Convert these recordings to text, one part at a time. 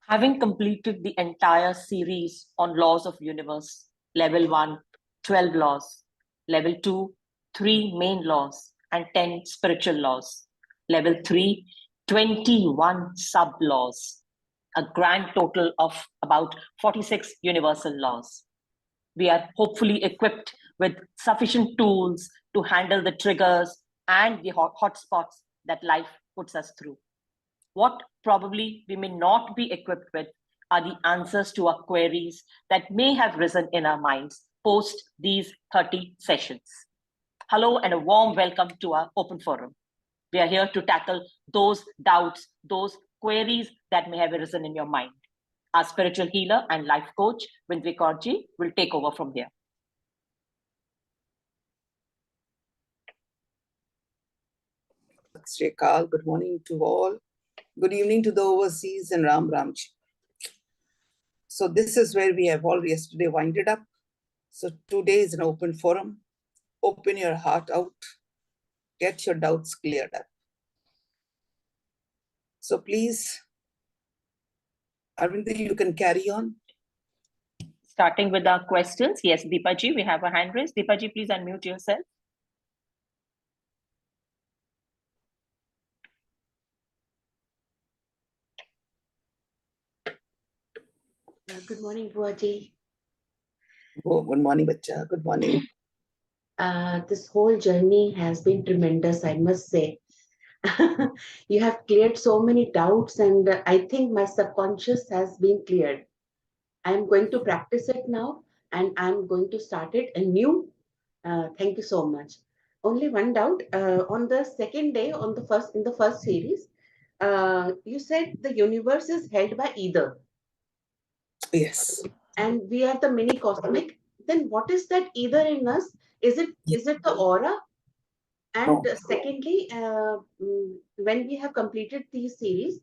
Having completed the entire series on laws of universe, level 1, 12 laws, level 2, 3 main laws and 10 spiritual laws, level 3, 21 sub-laws, a grand total of about 46 universal laws. We are hopefully equipped with sufficient tools to handle the triggers and the hotspots that life puts us through. What probably we may not be equipped with are the answers to our queries that may have risen in our minds post these 30 sessions. Hello and a warm welcome to our open forum. We are here to tackle those doubts, those queries that may have arisen in your mind. Our spiritual healer and life coach, Vindvi Kaurji, will take over from here. Srikal, good morning to all. Good evening to the overseas and Ram Ramji. So this is where we have all yesterday winded up. So today is an open forum. Open your heart out. Get your doubts cleared up. So please, Arvind, you can carry on. Starting with our questions. Yes, Deepaji, we have a hand raised. Deepaji, please unmute yourself. Good morning, Buaji. Oh, good morning, Bacha. Good morning. This whole journey has been tremendous, I must say. You have cleared so many doubts, and I think my subconscious has been cleared. I'm going to practice it now, and I'm going to start it anew. Thank you so much. Only one doubt. On the second day, in the first series, you said the universe is held by either. Yes. And we are the mini cosmic. Then what is that either in us? Is it the aura? And secondly, when we have completed these series,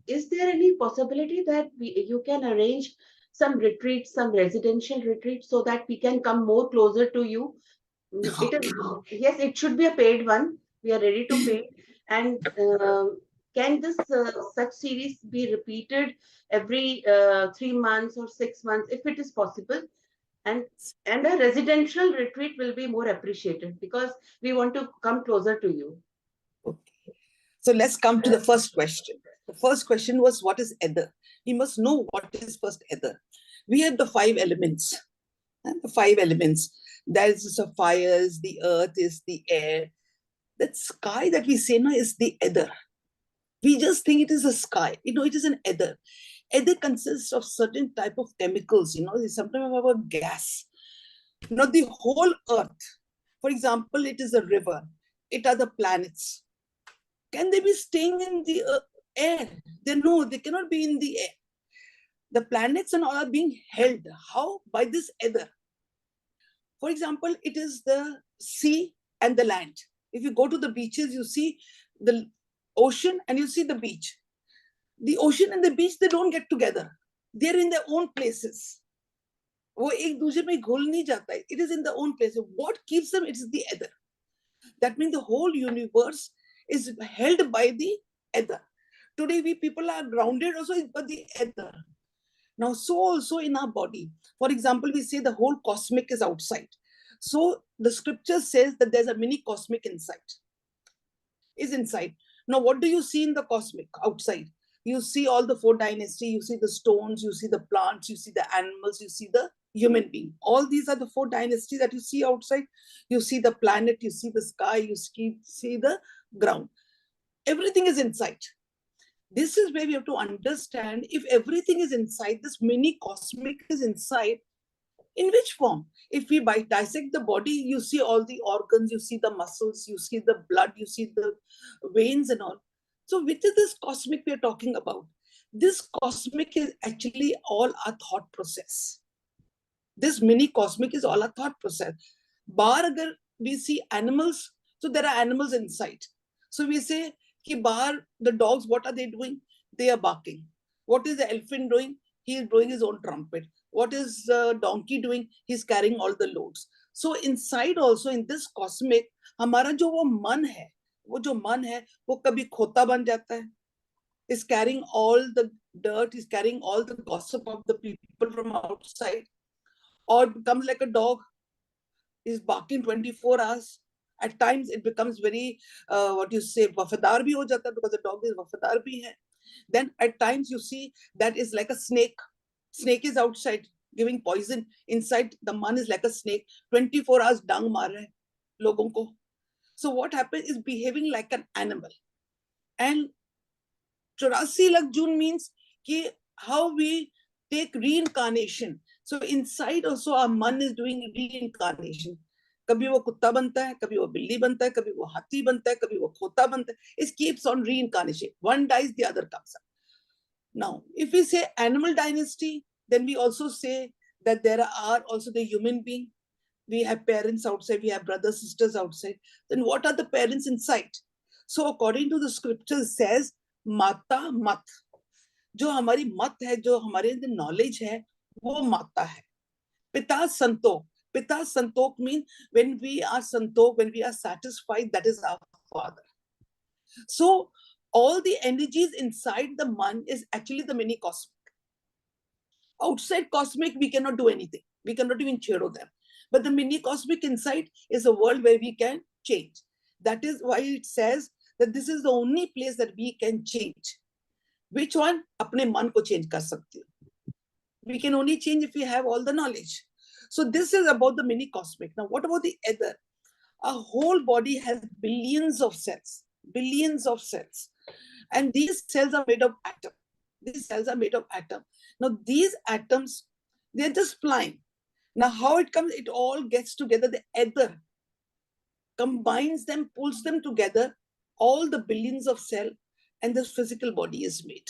is there any possibility that you can arrange some retreats, some residential retreats, so that we can come more closer to you? Yes, it should be a paid one. We are ready to pay. And can this such series be repeated every 3 months or 6 months, if it is possible? And a residential retreat will be more appreciated because we want to come closer to you. Okay. So let's come to the first question. The first question was, what is ether? We must know what is first ether. We have the 5 elements. And the 5 elements. That is the fires, the earth is the air. That sky that we say now is the ether. We just think it is a sky. It is an ether. Ether consists of certain type of chemicals. Sometimes about gas. The whole earth, for example, it is a river. It are the planets. Can they be staying in the air? No, they cannot be in the air. The planets and all are being held. How? By this ether. For example, it is the sea and the land. If you go to the beaches, you see the ocean and you see the beach. The ocean and the beach, they don't get together. They're in their own places. वो एक दूसरे में घुल नहीं जाता है. It is in their own place. What keeps them? It is the ether. That means the whole universe is held by the ether. Today we people are grounded also by the ether. Now, so also in our body. For example, we say the whole cosmic is outside. So the scripture says that there's a mini cosmic inside. Is inside. Now, what do you see in the cosmic outside? You see all the four dynasties, you see the stones, you see the plants, you see the animals, you see the human being. All these are the four dynasties that you see outside. You see the planet, you see the sky, you see the ground. Everything is inside. This is where we have to understand, if everything is inside, this mini cosmic is inside, in which form? If we dissect the body, you see all the organs, you see the muscles, you see the blood, you see the veins and all. So which is this cosmic we are talking about? This cosmic is actually all our thought process. This mini cosmic is all our thought process. Bahar agar we see animals, so there are animals inside. So we say, ki bahar, the dogs, what are they doing? They are barking. What is the elephant doing? He is blowing his own trumpet. What is the donkey doing? He's carrying all the loads. So inside also in this cosmic, हमारा जो वो मन है, वो कभी खोता बन जाता है. Is carrying all the dirt, is carrying all the gossip of the people from outside, or becomes like a dog, is barking 24 hours. At times it becomes very, wafadar bhi ho jata hai, because the dog is wafadar bhi hai. Then at times you see that is like a snake. Snake is outside giving poison. Inside the man is like a snake. 24 hours dang maar rahe logon ko. So what happens is behaving like an animal. And 84 lakh June means ki how we take reincarnation. So inside also our man is doing reincarnation. कभी वो कुत्ता बनता है, कभी वो बिल्ली बनता है, कभी वो हाथी बनता है, कभी वो खोता बनता है. It keeps on reincarnation. One dies, the other comes up. Now, if we say animal dynasty, then we also say that there are also the human being. We have parents outside, we have brothers, sisters outside. Then what are the parents inside? So according to the scripture, it says, Mata Mat. जो हमारी मत है, जो हमारे अंदर knowledge है, वो माता है. Pita Santok. Pita Santok means when we are Santok, when we are satisfied, that is our father. So all the energies inside the man is actually the mini cosmic. Outside cosmic, we cannot do anything. We cannot even chero them. But the mini cosmic inside is a world where we can change. That is why it says that this is the only place that we can change. Which one? Apne man ko change kar sakte ho. We can only change if we have all the knowledge. So this is about the mini cosmic. Now, what about the ether? Our whole body has billions of cells. Billions of cells. And these cells are made of atom. These cells are made of atom. Now, these atoms, they're just flying. Now, how it comes, it all gets together. The ether combines them, pulls them together, all the billions of cells, and this physical body is made.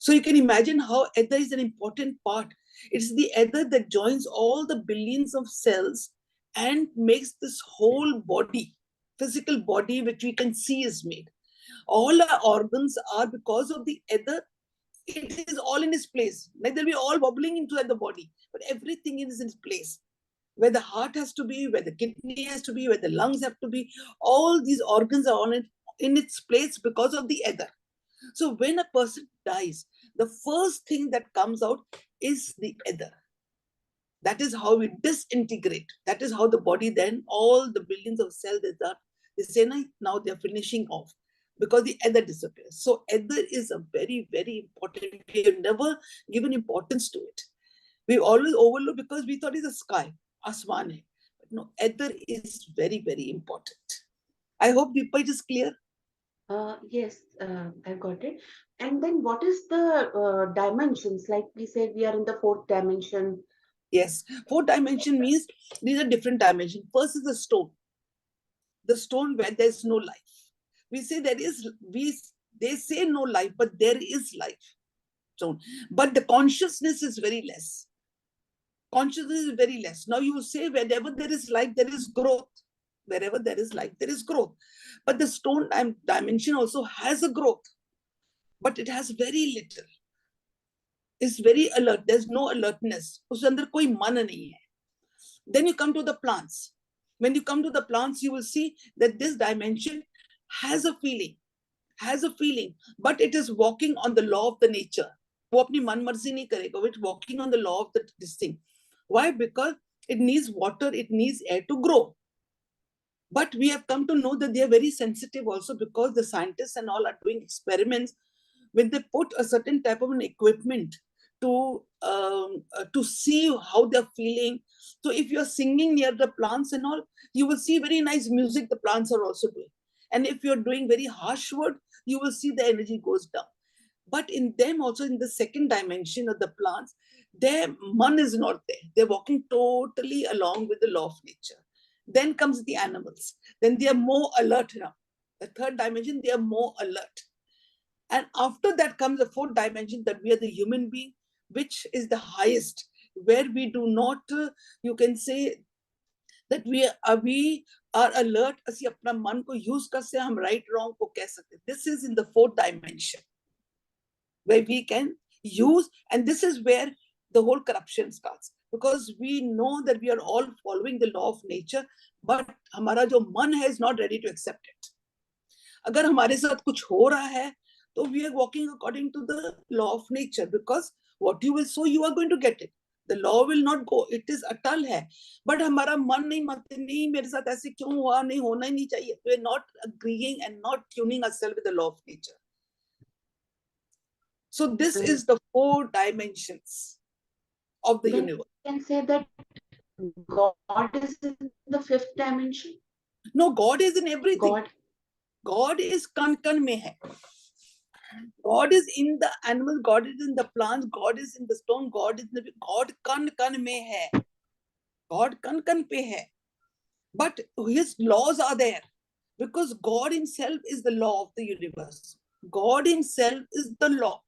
So you can imagine how ether is an important part. It's the ether that joins all the billions of cells and makes this whole body, physical body, which we can see is made. All our organs are because of the ether. It is all in its place. Like they'll be all wobbling into the body, but everything is in its place. Where the heart has to be, where the kidney has to be, where the lungs have to be, all these organs are on it in its place because of the ether. So when a person dies, the first thing that comes out is the ether. That is how we disintegrate. That is how the body then, all the billions of cells that are, they say now they're finishing off because the ether disappears. So ether is a very, very important. We have never given importance to it. We always overlook because we thought it's the sky, asman hai. But no, ether is very, very important. I hope Deepa, it is clear. Yes, I've got it. And then what is the dimensions? Like we said, we are in the fourth dimension. Yes, fourth dimension means these are different dimensions. First is the stone where there's no life. We say they say no life, but there is life. Stone. But the consciousness is very less. Consciousness is very less. Now you say wherever there is life, there is growth. Wherever there is life, there is growth. But the stone dimension also has a growth, but it has very little. It's very alert. There's no alertness. उसके अंदर कोई मन नहीं है. Then you come to the plants. When you come to the plants, you will see that this dimension has a feeling, but it is walking on the law of the nature. वो अपनी मन मर्जी नहीं करेगा. It's walking on the law of this thing. Why? Because it needs water, it needs air to grow. But we have come to know that they are very sensitive also, because the scientists and all are doing experiments when they put a certain type of an equipment to see how they're feeling. So if you're singing near the plants and all, you will see very nice music the plants are also doing. And if you're doing very harsh word, you will see the energy goes down. But in them also, in the second dimension of the plants, their man is not there. They're walking totally along with the law of nature. Then comes the animals. Then they are more alert now. The third dimension, they are more alert. And after that comes the fourth dimension, that we are the human being, which is the highest, where we do not, you can say that we are alert. ਅਸੀਂ अपना मन को use कर से हम right wrong को कह सकते. This is in the fourth dimension, where we can use, and this is where the whole corruption starts, because we know that we are all following the law of nature, but हमारा जो मन है is not ready to accept it. अगर हमारे साथ कुछ हो रहा है, तो we are walking according to the law of nature, because what you will sow, you are going to get it. The law will not go. It is अटल है. But हमारा मन नहीं मानते, नहीं मेरे साथ ऐसे क्यों हुआ, नहीं होना ही नहीं चाहिए. We are not agreeing and not tuning ourselves with the law of nature. So this is the four dimensions of the universe. You can say that God is in the fifth dimension. No, God is in everything. God is kan mein hai. God is in the animal, God is in the plants, God is in the stone, God is in the, God kan mein hai. God kan pe hai. But his laws are there, because God himself is the law of the universe. God himself is the law.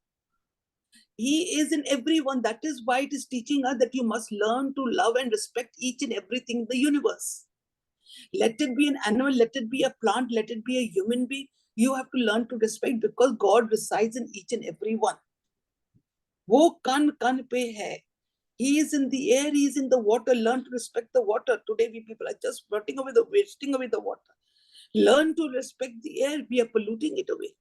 He is in everyone. That is why it is teaching us that you must learn to love and respect each and everything in the universe. Let it be an animal, let it be a plant, let it be a human being. You have to learn to respect, because God resides in each and every one. वो kan pe hai. He is in the air, he is in the water. Learn to respect the water. Today we people are just wasting away the water. Learn to respect the air. We are polluting it away.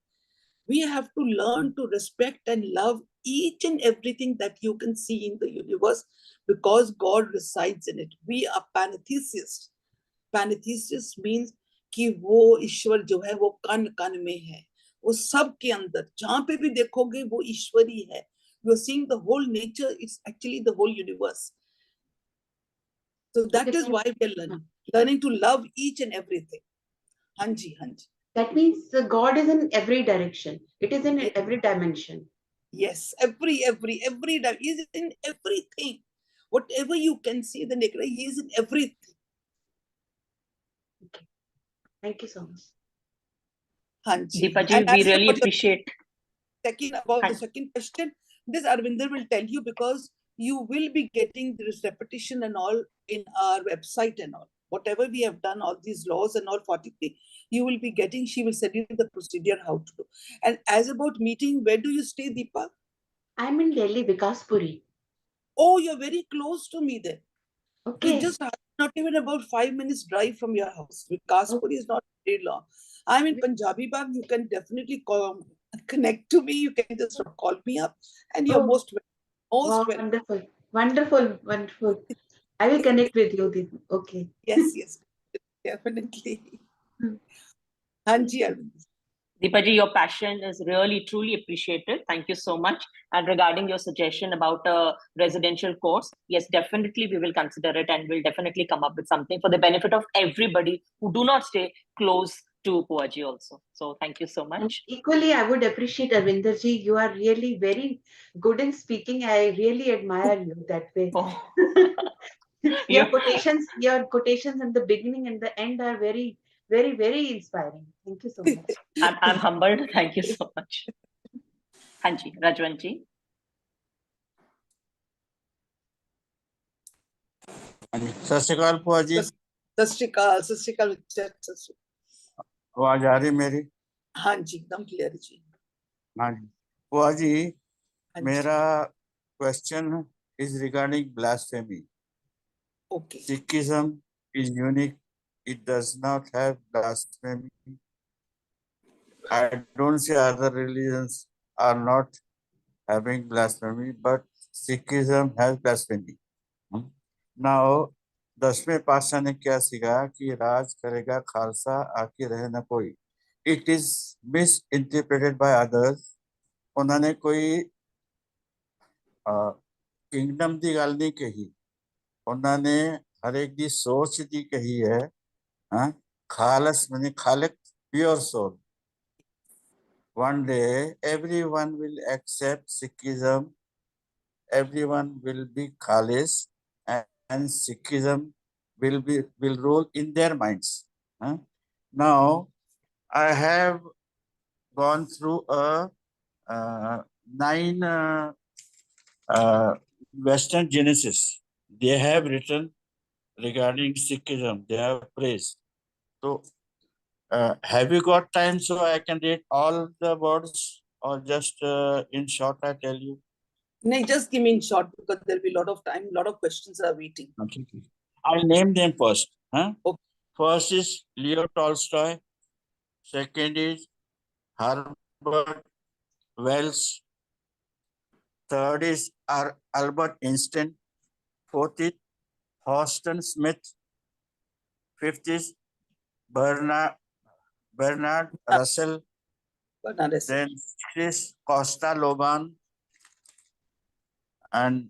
We have to learn to respect and love each and everything that you can see in the universe, because God resides in it. We are pantheists. Pantheists means कि वो ईश्वर जो है वो कण कण में है, वो सब के अंदर, जहां पे भी देखोगे वो ईश्वरी है. You are seeing the whole nature. It's actually the whole universe. So that is why we are learning to love each and everything. Hanji. That means God is in every direction. It is in every dimension. Yes, every He is in everything. Whatever you can see, the naked, He is in everything. Okay. Thank you so much. Hanji. Deepaji, we really appreciate. The second question, this Arvinder will tell you, because you will be getting this repetition and all in our website and all. Whatever we have done, all these laws and all 43, you will be getting. She will send you the procedure how to do. And as about meeting, where do you stay, Deepa? I'm in Delhi, Vikaspuri. Oh, you're very close to me then. Okay. We just not even about 5 minutes drive from your house. Vikaspuri is not very long. I'm in Punjabi Bagh. You can definitely connect to me. You can just call me up, and you're most welcome. Wonderful. I will connect with you. Okay. Yes, definitely. Hanji, Arvind. Deepaji, your passion is really, truly appreciated. Thank you so much. And regarding your suggestion about a residential course, yes, definitely we will consider it, and we'll definitely come up with something for the benefit of everybody who do not stay close to Puaji also. So thank you so much. And equally, I would appreciate Arvinderji. You are really very good in speaking. I really admire you that way. Oh. Your quotations in the beginning and the end are very, very, very inspiring. Thank you so much. I'm humbled. Thank you so much. Hanji, Rajwanji. सत श्रीकाल भुआ जी। सत श्रीकाल सत श्री आवाज आ रही मेरी? हाँ जी, एकदम clear जी। हाँ जी भुआ जी, हाँ जी, मेरा question is regarding blasphemy. Okay. Sikhism is unique. It does not have blasphemy. I don't say other religions are not having blasphemy, but Sikhism has blasphemy. Now, 10वें पातशाह ने क्या सिखाया कि राज करेगा खालसा, आके रहे न कोई. It is misinterpreted by others. उन्होंने कोई किंगडम की गल नहीं कही, उन्होंने हर एक की सोच की कही है. हाँ, खालस माने खालिक, pure soul. One day everyone will accept Sikhism, everyone will be khalis, and Sikhism will rule in their minds. Huh? Now I have gone through a 9 Western Genesis. They have written regarding Sikhism. They have praised. So, have you got time so I can read all the words, or just in short I tell you? No, just give me in short because there'll be a lot of time, a lot of questions are waiting. Okay. I'll name them first. Huh? Okay. First is Leo Tolstoy. Second is Herbert Wells. Third is Albert Einstein. Fourth is Houston Smith. Fifth is Bernard Russell. Banaras. Then sixth is Costa Loban. And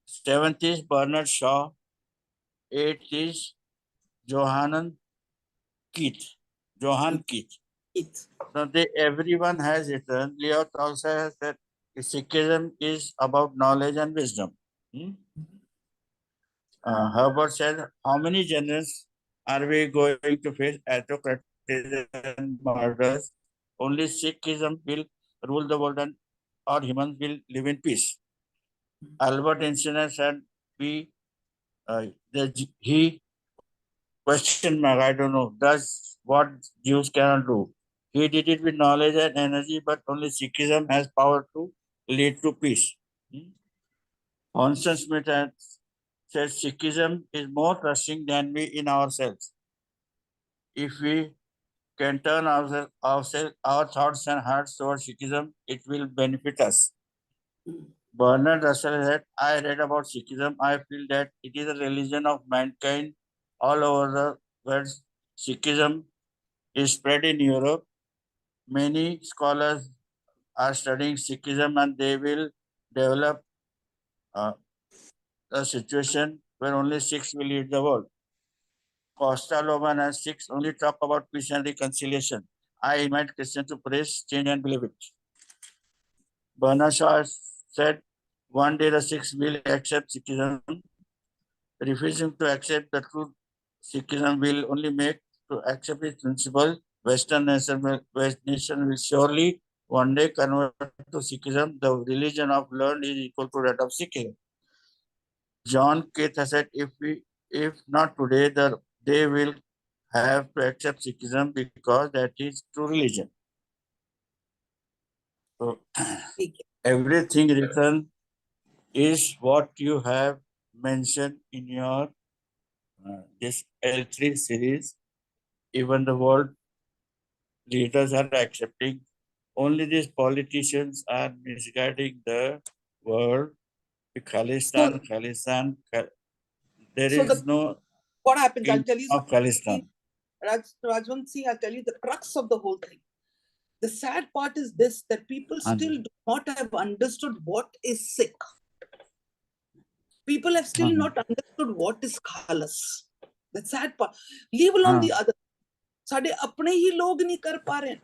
seventh is Bernard Shaw. Eighth is Johann Keith. It. So everyone has written. Leo Tolstoy has said Sikhism is about knowledge and wisdom. Herbert said, how many generations are we going to face autocracies and murders? Only Sikhism will rule the world and all humans will live in peace. Albert Einstein said, he question mark, I don't know, does what Jews cannot do. He did it with knowledge and energy, but only Sikhism has power to lead to peace. Houston Smith said Sikhism is more trusting than we in ourselves. If we can turn our thoughts and hearts towards Sikhism, it will benefit us. Bernard Russell said, I read about Sikhism. I feel that it is a religion of mankind all over the world. Sikhism is spread in Europe. Many scholars are studying Sikhism and they will develop a situation where only Sikhs will lead the world. Costa Loban and Sikhs only talk about peace and reconciliation. I invite Christians to praise, change, and believe it. Bernard Shaw said, one day the Sikhs will accept Sikhism. Refusing to accept the truth, Sikhism will only make to accept its principle. Western nation will surely one day convert to Sikhism. The religion of learned is equal to that of Sikhism. John Keith has said, if not today, they will have to accept Sikhism because that is true religion. So everything written is what you have mentioned in your this L03 series. Even the world leaders are accepting. Only these politicians are misguiding the world. Khalistan. There is no what happens, I'll king tell you of Khalistan. Rajwant Singh, I'll tell you the crux of the whole thing. The sad part is this, that people still do not have understood what is Sikh. People have still not understood what is Khalas. The sad part. Leave alone the other. Sade apne hi log nahi kar pa rahe.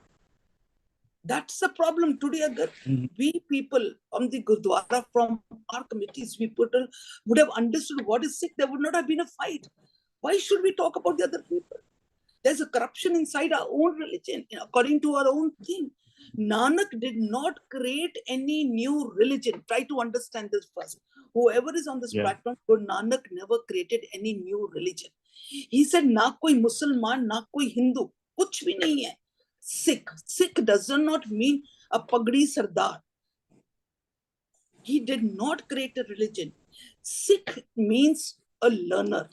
That's the problem today. Agar we people on the Gurdwara from our committees, we would have understood what is Sikh, there would not have been a fight. Why should we talk about the other people? There's a corruption inside our own religion, according to our own thing. Nanak did not create any new religion. Try to understand this first. Whoever is on this platform, Guru Nanak never created any new religion. He said, na koi Musliman, na koi Hindu, kuch bhi nahi hai. Sikh. Sikh does not mean a pagdi sardar. He did not create a religion. Sikh means a learner.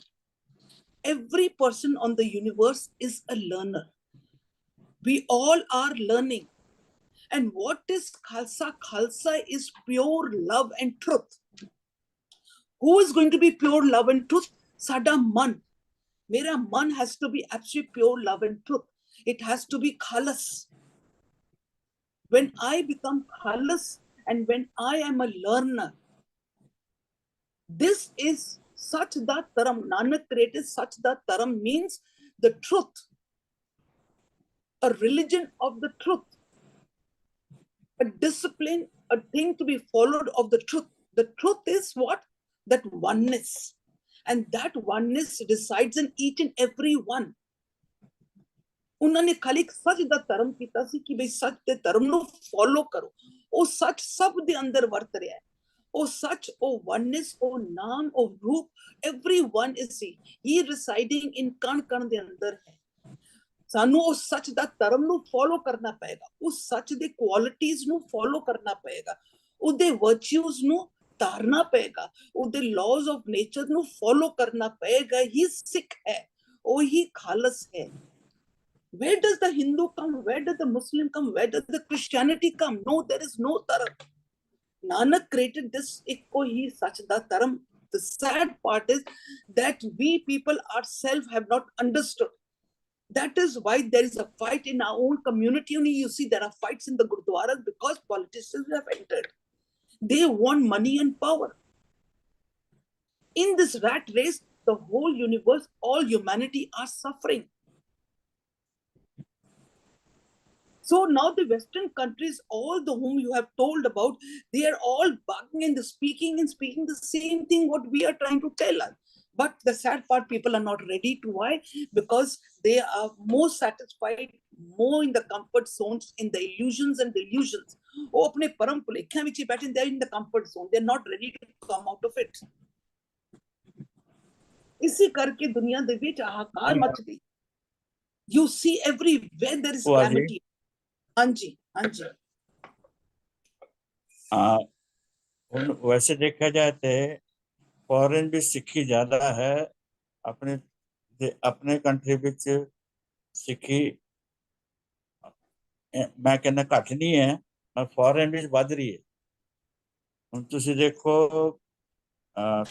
Every person on the universe is a learner. We all are learning. And what is Khalsa? Khalsa is pure love and truth. Who is going to be pure love and truth? Sada man. Mera man has to be absolutely pure love and truth. It has to be khalas. When I become khalas and when I am a learner, this is Sach Da Taram. Nanak created Sach Da Taram means the truth. A religion of the truth. A discipline, a thing to be followed of the truth. The truth is what? That oneness. And that oneness resides in each and every one. उन्होंने खाली सच दा धर्म कीता सी कि भाई सच दे धर्म नु follow करो ਉਹ ਸੱਚ ਸਭ ਦੇ ਅੰਦਰ ਵਰਤ ਰਿਹਾ ਹੈ ਉਹ ਸੱਚ ਉਹ oneness ਉਹ ਨਾਮ ਉਹ ਰੂਪ everyone is he residing in ਕਣ ਕਣ ਦੇ ਅੰਦਰ ਹੈ ਸਾਨੂੰ ਉਹ ਸੱਚ ਦਾ ਧਰਮ ਨੂੰ ਫੋਲੋ ਕਰਨਾ ਪਏਗਾ ਉਸ ਸੱਚ ਦੇ ਕੁਆਲਿਟੀਜ਼ ਨੂੰ ਫੋਲੋ ਕਰਨਾ ਪਏਗਾ ਉਹਦੇ ਵਰਚੂਜ਼ ਨੂੰ ਧਾਰਨਾ ਪਏਗਾ ਉਹਦੇ ਲਾਜ਼ ਆਫ ਨੇਚਰ ਨੂੰ ਫੋਲੋ ਕਰਨਾ ਪਏਗਾ ਹੀ ਸਿੱਖ ਹੈ ਉਹ ਹੀ ਖਾਲਸ ਹੈ Where does the Hindu come? Where does the Muslim come? Where does the Christianity come? No, there is no Dharam. Nanak created this Ikko Hi Sach Da Dharam. The sad part is that we people ourselves have not understood. That is why there is a fight in our own community. Only you see there are fights in the Gurdwaras because politicians have entered. They want money and power. In this rat race, the whole universe, all humanity are suffering. So now the Western countries, all the whom you have told about, they are all bugging and speaking the same thing what we are trying to tell us. But the sad part, people are not ready to. Why? Because they are more satisfied, more in the comfort zones, in the illusions and delusions. Oh, apne param pulekhyaan vich hi baithe, they are in the comfort zone. They are not ready to come out of it. इसी करके दुनिया दे विच हाहाकार much गई. You see everywhere there is calamity. हाँ जी हाँ जी वैसे देखा जाए तो फॉरेन भी सिक्खी ज्यादा है अपने कंट्री विच सिक्खी मैं कहना घट नहीं है पर फॉरेन विच वध रही है ਹੁਣ ਤੁਸੀਂ ਦੇਖੋ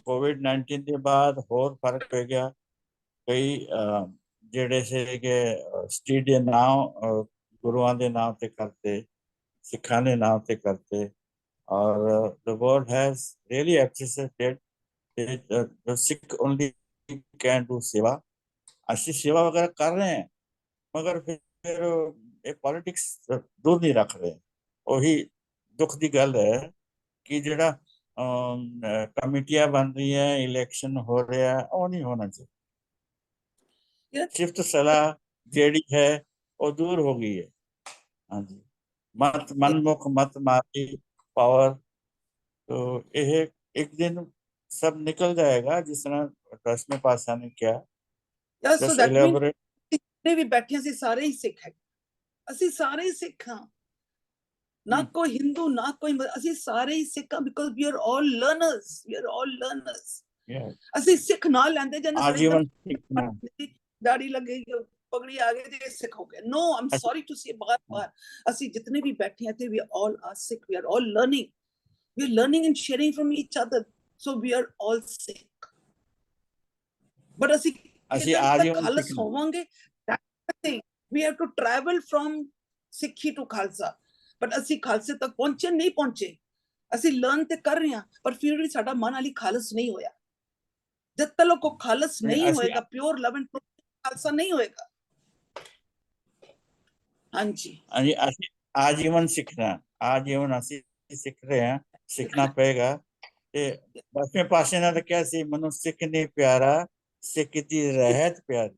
कोविड-19 के बाद होर फर्क पै गया कई ਜਿਹੜੇ ਸੀਗੇ ਸਟੇਟ ਦੇ ਨਾਮ ਗੁਰੂਆਂ ਦੇ ਨਾਮ ਤੇ करते सिखा ने नाम से करते और the world has really appreciated it, the Sikh only can do सेवा अच्छी सेवा वगैरह कर रहे हैं मगर फिर एक पॉलिटिक्स दूर नहीं रख रहे वही दुख की गल है कि जड़ा कमेटियां बन रही है इलेक्शन हो रहा है वो नहीं होना चाहिए शिफ्ट सलाह जेड़ी है वो दूर हो गई है हाँ जी मत मनमुख मत मारी पावर तो यह एक दिन सब निकल जाएगा जिस तरह 10वें पातशाह ने किया just elaborate जितने भी बैठे ਅਸੀਂ ਸਾਰੇ ਹੀ ਸਿੱਖ ਹੈ ਅਸੀਂ ਸਾਰੇ ਹੀ ਸਿੱਖ ਹਾਂ ਨਾ ਕੋਈ ਹਿੰਦੂ ਨਾ ਕੋਈ ਅਸੀਂ ਸਾਰੇ ਹੀ ਸਿੱਖ ਹਾਂ because we are all learners ਅਸੀਂ ਸਿੱਖ ਨਾਲ ਲੈਂਦੇ ਜਾਂਦੇ ਆਜੀਵਨ ਸਿੱਖਣਾ ਦਾੜੀ ਲੱਗੇਗੀ पगड़ी आगे दे सिख हो गए no I'm sorry to say बार ਅਸੀਂ जितने भी बैठे हैं थे we all are sick we are all learning and sharing from each other so we are all sick but ਅਸੀਂ ਕਿਤੇ ਖਾਲਸ ਹੋਵਾਂਗੇ we have to travel from ਸਿੱਖੀ to ਖਾਲਸਾ but ਅਸੀਂ ਖਾਲਸੇ ਤੱਕ ਪਹੁੰਚੇ ਨਹੀਂ ਪਹੁੰਚੇ ਅਸੀਂ ਲਰਨ ਤੇ ਕਰ ਰਹੇ ਹਾਂ ਪਰ ਫਿਰ ਵੀ ਸਾਡਾ ਮਨ ਹਾਲੀ ਖਾਲਸ ਨਹੀਂ ਹੋਇਆ ਜਦ ਤੱਕ ਉਹ ਖਾਲਸ ਨਹੀਂ ਹੋਏਗਾ ਪਿਓਰ ਲਵ ਐਂਡ ਖਾਲਸਾ ਨਹੀਂ ਹੋਏਗਾ हाँ जी आजीवन सीखना आजीवन ਅਸੀਂ ਸਿੱਖ ਰਹੇ ਹਾਂ ਸਿੱਖਣਾ ਪਏਗਾ ਤੇ 10ਵੇਂ ਪਾਸੇ ਨਾਲ ਕਿਹਾ ਸੀ ਮਨੁ ਸਿੱਖ ਨਹੀਂ ਪਿਆਰਾ ਸਿੱਖ ਦੀ ਰਹਿਤ ਪਿਆਰੀ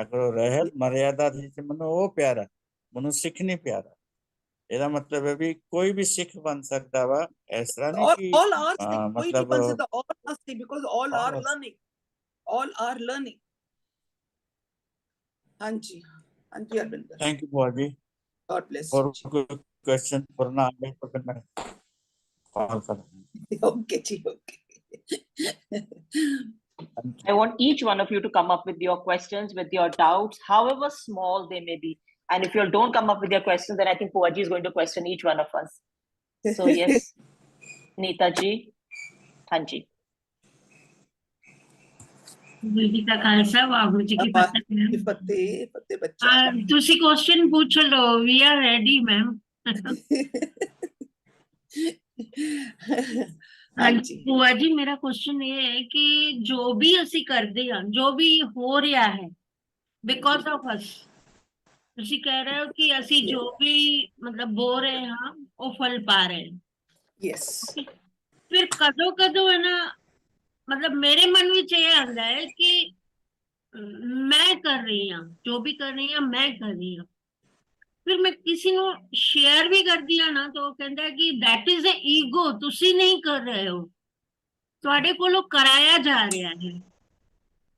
ਅਗਰ ਰਹਿਤ ਮਰਿਆਦਾ ਦੀ ਤੇ ਮੈਨੂੰ ਉਹ ਪਿਆਰਾ, ਮੈਨੂੰ ਸਿੱਖ ਨਹੀਂ ਪਿਆਰਾ। ਇਹਦਾ ਮਤਲਬ ਹੈ ਵੀ ਕੋਈ ਵੀ ਸਿੱਖ ਬਣ ਸਕਦਾ ਵਾ, ਇਸ ਤਰ੍ਹਾਂ ਨਹੀਂ ਕਿ all are sick, कोई नहीं मतलब बन सकता, all are sick because all are learning, all are learning. हाँ जी अरविंदर, थैंक यू बुआ जी। God bless और you कोई क्वेश्चन करना आगे तो फिर मैं कॉल करूँगा। okay ji, okay. I want each one of you to come up with your questions, with your doubts, however small they may be. And if you don't come up with your questions, then I think Puaji is going to question each one of us. So yes, Neeta ji, Thanji. Guru ji ਕਾ ਖਾਲਸਾ, ਵਾਹਿਗੁਰੂ ਜੀ ਕੀ ਫਤਿਹ। ਫਤਿਹ ਬੱਚਾ। ਤੁਸੀਂ question ਪੁੱਛ ਲਓ, ਵੀ are ready ma'am. ਹਾਂਜੀ ਭੂਆ ਜੀ, ਮੇਰਾ question ਇਹ ਹੈ ਕਿ ਜੋ ਵੀ ਅਸੀਂ ਕਰਦੇ ਹਾਂ, ਜੋ ਵੀ ਹੋ ਰਿਹਾ ਹੈ, ਬਿਕੋਜ਼ ਆਫ ਅਸ, ਤੁਸੀਂ ਕਹਿ ਰਹੇ ਹੋ ਕਿ ਅਸੀਂ ਜੋ ਵੀ ਮਤਲਬ ਬੋ ਰਹੇ ਹਾਂ ਉਹ ਫਲ ਪਾ ਰਹੇ ਹਾਂ। ਯੈਸ। ਫਿਰ ਕਦੋਂ ਕਦੋਂ ਹੈ ਨਾ, ਮਤਲਬ ਮੇਰੇ ਮਨ ਵਿੱਚ ਇਹ ਆਉਂਦਾ ਹੈ ਕਿ ਮੈਂ ਕਰ ਰਹੀ ਹਾਂ, ਜੋ ਵੀ ਕਰ ਰਹੀ ਹਾਂ ਮੈਂ ਕਰ ਰਹੀ ਹਾਂ। ਫਿਰ ਮੈਂ ਕਿਸੇ ਨੂੰ ਸ਼ੇਅਰ ਵੀ ਕਰਦੀ ਹਾਂ ਨਾ, ਤਾਂ ਉਹ ਕਹਿੰਦਾ ਕਿ ਦੈਟ ਇਜ਼ ਅ ਈਗੋ, ਤੁਸੀਂ ਨਹੀਂ ਕਰ ਰਹੇ ਹੋ, ਤੁਹਾਡੇ ਕੋਲੋਂ ਕਰਾਇਆ ਜਾ ਰਿਹਾ ਹੈ।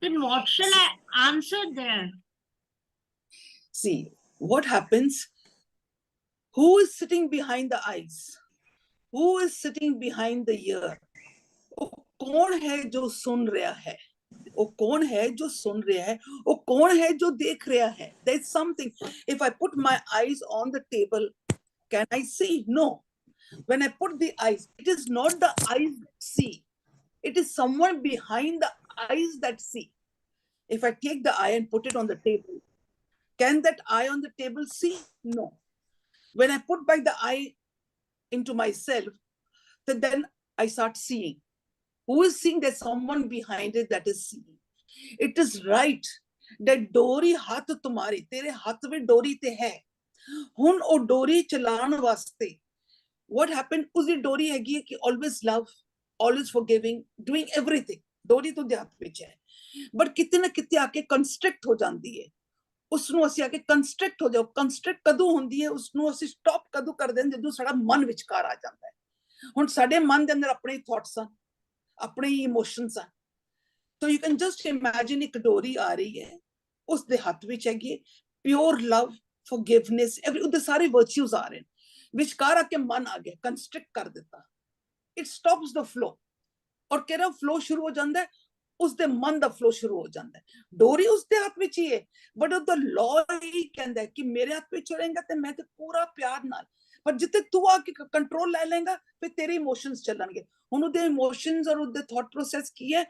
then what shall I answer there? See, what happens? Who is sitting behind the eyes? Who is sitting behind the ear? वो कौन है जो सुन रहा है? वो कौन है जो सुन रहा है? वो कौन है जो देख रहा है? There is something. If I put my eyes on the table, can I see? No. When I put the eyes, it is not the eyes that see. It is someone behind the eyes that see. If I take the eye and put it on the table, can that eye on the table see? No. When I put back the eye into myself, then I start seeing. Who is seeing? There's someone behind it that is seeing. It is right that डोरी हाथ तुम्हारी, तेरे हाथ में डोरी ते है, हुन ओ डोरी चलान वास्ते what happened? उसकी डोरी हैगी है कि always love, always forgiving, doing everything. डोरी तो हाथ ਵਿੱਚ है, but किते ना किते आके कंस्ट्रक्ट हो जाती है। ਉਸਨੂੰ ਅਸੀਂ ਆ ਕੇ ਕੰਸਟਰਕਟ ਹੋ ਜਾਓ। ਕੰਸਟਰਕਟ ਕਦੋਂ ਹੁੰਦੀ ਹੈ? ਉਸਨੂੰ ਅਸੀਂ ਸਟਾਪ ਕਦੋਂ ਕਰਦੇ ਹਾਂ? ਜਦੋਂ ਸਾਡਾ ਮਨ ਵਿਚਕਾਰ ਆ ਜਾਂਦਾ ਹੈ। ਹੁਣ ਸਾਡੇ ਮਨ ਦੇ ਅੰਦਰ ਆਪਣੇ ਥਾਟਸ ਆ, ਆਪਣੇ ਇਮੋਸ਼ਨਸ ਆ। So you can just imagine ਇੱਕ ਡੋਰੀ ਆ ਰਹੀ ਹੈ, ਉਸਦੇ ਹੱਥ ਵਿੱਚ ਹੈਗੀ ਪਿਓਰ ਲਵ, ਫੋਰਗਿਵਨੈਸ, ਉਹਦੇ ਸਾਰੇ ਵਰਚੂਜ਼ ਆ ਰਹੇ ਨੇ। ਵਿਚਕਾਰ ਆ ਕੇ ਮਨ ਆ ਗਿਆ, ਕੰਸਟਰਕਟ ਕਰ ਦਿੱਤਾ। ਇਟ ਸਟਾਪਸ ਦ ਫਲੋ, ਔਰ ਕਿਹੜਾ ਫਲੋ ਸ਼ੁਰੂ ਹੋ ਜਾਂਦਾ ਹੈ? ਉਸਦੇ ਮਨ ਦਾ ਫਲੋ ਸ਼ੁਰੂ ਹੋ ਜਾਂਦਾ ਹੈ। ਡੋਰੀ ਉਸਦੇ ਹੱਥ ਵਿੱਚ ਹੀ ਹੈ, ਬਟ ਉਹਦਾ ਲਾਅ ਹੀ ਕਹਿੰਦਾ ਕਿ ਮੇਰੇ ਹੱਥ ਵਿੱਚ ਰਹੇਗਾ ਤੇ ਮੈਂ ਤੇ ਪੂਰਾ ਪਿਆਰ ਨਾਲ, ਪਰ ਜਿੱਥੇ ਤੂੰ ਆ ਕੇ ਕੰਟਰੋਲ ਲੈ ਲੇਗਾ ਫਿਰ ਤੇਰੇ ਇਮੋਸ਼ਨਸ ਚੱਲਣਗੇ। ਹੁਣ ਉਹਦੇ ਇਮੋਸ਼ਨਸ ਔਰ ਉਹਦੇ ਥਾਟ ਪ੍ਰੋਸੈਸ ਕੀ ਹੈ?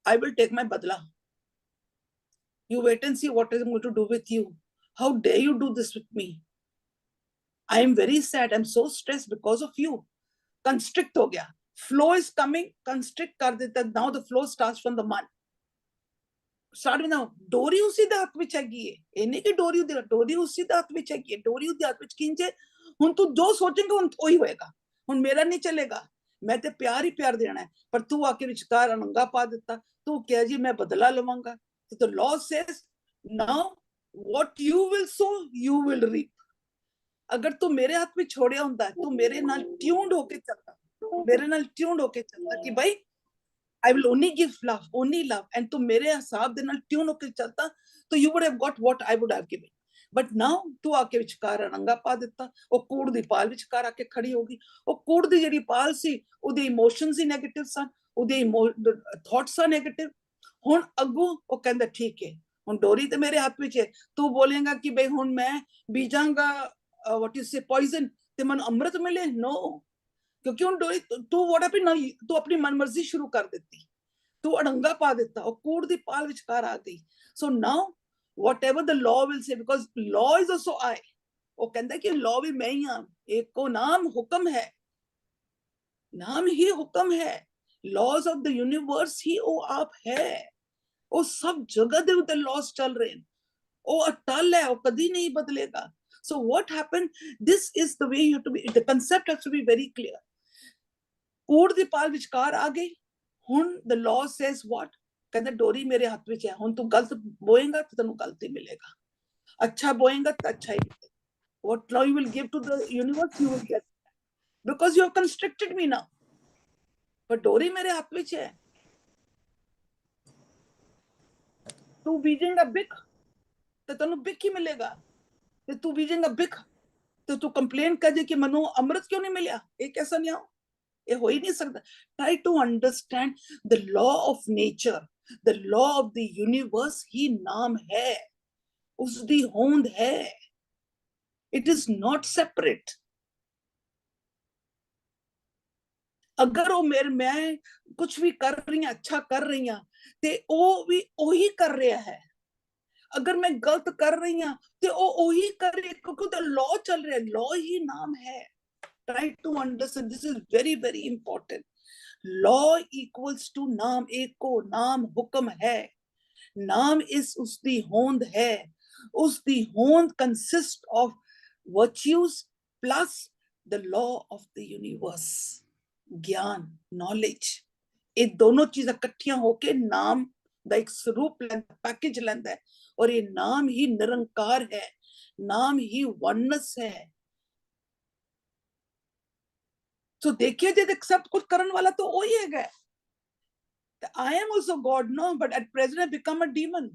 I will take my badla. You wait and see what I'm going to do with you. How dare you do this with me? I am very sad. I'm so stressed because of you. Constrict ho gaya. Flow is coming. Constrict kar deta. Now the flow starts from the man. Start with now. Dori usi da hath vich hegi hai. Ene ki dori usi da hath vich hegi hai. Dori usi hath vich kinje. Hun tu jo sochenga hun ohi hoega. Hun mera nahi chalega. मैं तो प्यार ही प्यार देना है, पर तू आके विचकार अनंगा पा दिता। तू कह जी मैं बदला लवांगा। तो the law says now what you will sow you will reap. अगर तू मेरे हाथ में छोड़िया हुंदा, तू मेरे नाल ट्यून्ड होके चलता, मेरे नाल ट्यून्ड होके चलता कि भाई I will only give love, only love, and तू मेरे हिसाब दे नाल ट्यून होके चलता, तो you would have got what I would have given. But now तू आके विचकार रंगा पा दिता। ਉਹ ਕੂੜ ਦੀ ਪਾਲ ਵਿਚਕਾਰ ਆ ਕੇ ਖੜੀ ਹੋ ਗਈ। ਉਹ ਕੂੜ ਦੀ ਜਿਹੜੀ ਪਾਲ ਸੀ, ਉਹਦੇ ਇਮੋਸ਼ਨਸ ਹੀ ਨੈਗੇਟਿਵ ਸਨ, ਉਹਦੇ ਥਾਟਸ ਆ ਨੈਗੇਟਿਵ। ਹੁਣ ਅੱਗੋਂ ਉਹ ਕਹਿੰਦਾ ਠੀਕ ਹੈ, ਹੁਣ ਡੋਰੀ ਤੇ ਮੇਰੇ ਹੱਥ ਵਿੱਚ ਹੈ। ਤੂੰ ਬੋਲੇਗਾ ਕਿ ਬਈ ਹੁਣ ਮੈਂ ਬੀਜਾਂਗਾ ਵਾਟ ਯੂ ਸੇ ਪੋਇਜ਼ਨ ਤੇ ਮੈਨੂੰ ਅੰਮ੍ਰਿਤ ਮਿਲੇ? ਨੋ, ਕਿਉਂਕਿ ਹੁਣ ਡੋਰੀ ਤੂੰ ਵੋਟ ਆਪਣੀ ਤੂੰ ਆਪਣੀ ਮਨਮਰਜ਼ੀ ਸ਼ੁਰੂ ਕਰ ਦਿੱਤੀ, ਤੂੰ ਅੜੰਗਾ ਪਾ ਦਿੱਤਾ। ਉਹ ਕੂੜ ਦੀ ਪਾਲ ਵਿਚਕਾਰ ਆ ਗਈ। ਸੋ ਨਾਓ whatever the law will say, because law is also I. वो कहता है कि law भी मैं ही हाँ, एक को नाम हुक्म है, नाम ही हुक्म है। laws of the universe ही वो आप है। वो सब जगह दे उधर laws चल रहे हैं, वो अटल है, वो कभी नहीं बदलेगा। So what happened? This is the way you have to be, the concept has to be very clear. कूड़ दी पाल विचकार आ गई। हुन the law says what? कहते डोरी मेरे हाथ में है, हुण तू गलत बोएगा तो तेनू गलत ही मिलेगा, अच्छा बोएगा तो अच्छा ही मिलेगा. What law you will give to the universe, you will get, because you have constricted me now. पर डोरी मेरे हाथ में है. तू बीजेगा बिक तो तेनू बिक ही मिलेगा, ते तू बीजेगा बिक तो तू कंप्लेन कर दे कि मनु अमृत क्यों नहीं मिला. ये कैसा नहीं हो, ये हो ही नहीं सकता. Try to understand the law of nature, the law of the universe ही नाम है, उसकी होंद है. It is not separate. अगर वो मेरे मैं कुछ भी कर रही हूं, अच्छा कर रही हूं, ते वो भी वही कर रहा है. अगर मैं गलत कर रही हूं ते वो वही कर रही है, क्योंकि तो लॉ चल रहा है, लॉ ही नाम है. Try to understand, this is very very important. Law equals to नाम, एक को नाम हुक्म है. नाम इस उसकी होंद है. उसकी होंद consist of virtues plus the law of the universe. ज्ञान, नॉलेज, ये दोनों चीजें इकट्ठियां होके नाम दा एक स्वरूप लेंदा, पैकेज लेंदा है. और ये नाम ही निरंकार है, नाम ही वननेस है. तो देखिए जे सब कुछ करने वाला तो वही है. I am also God, no, but at present I become a demon.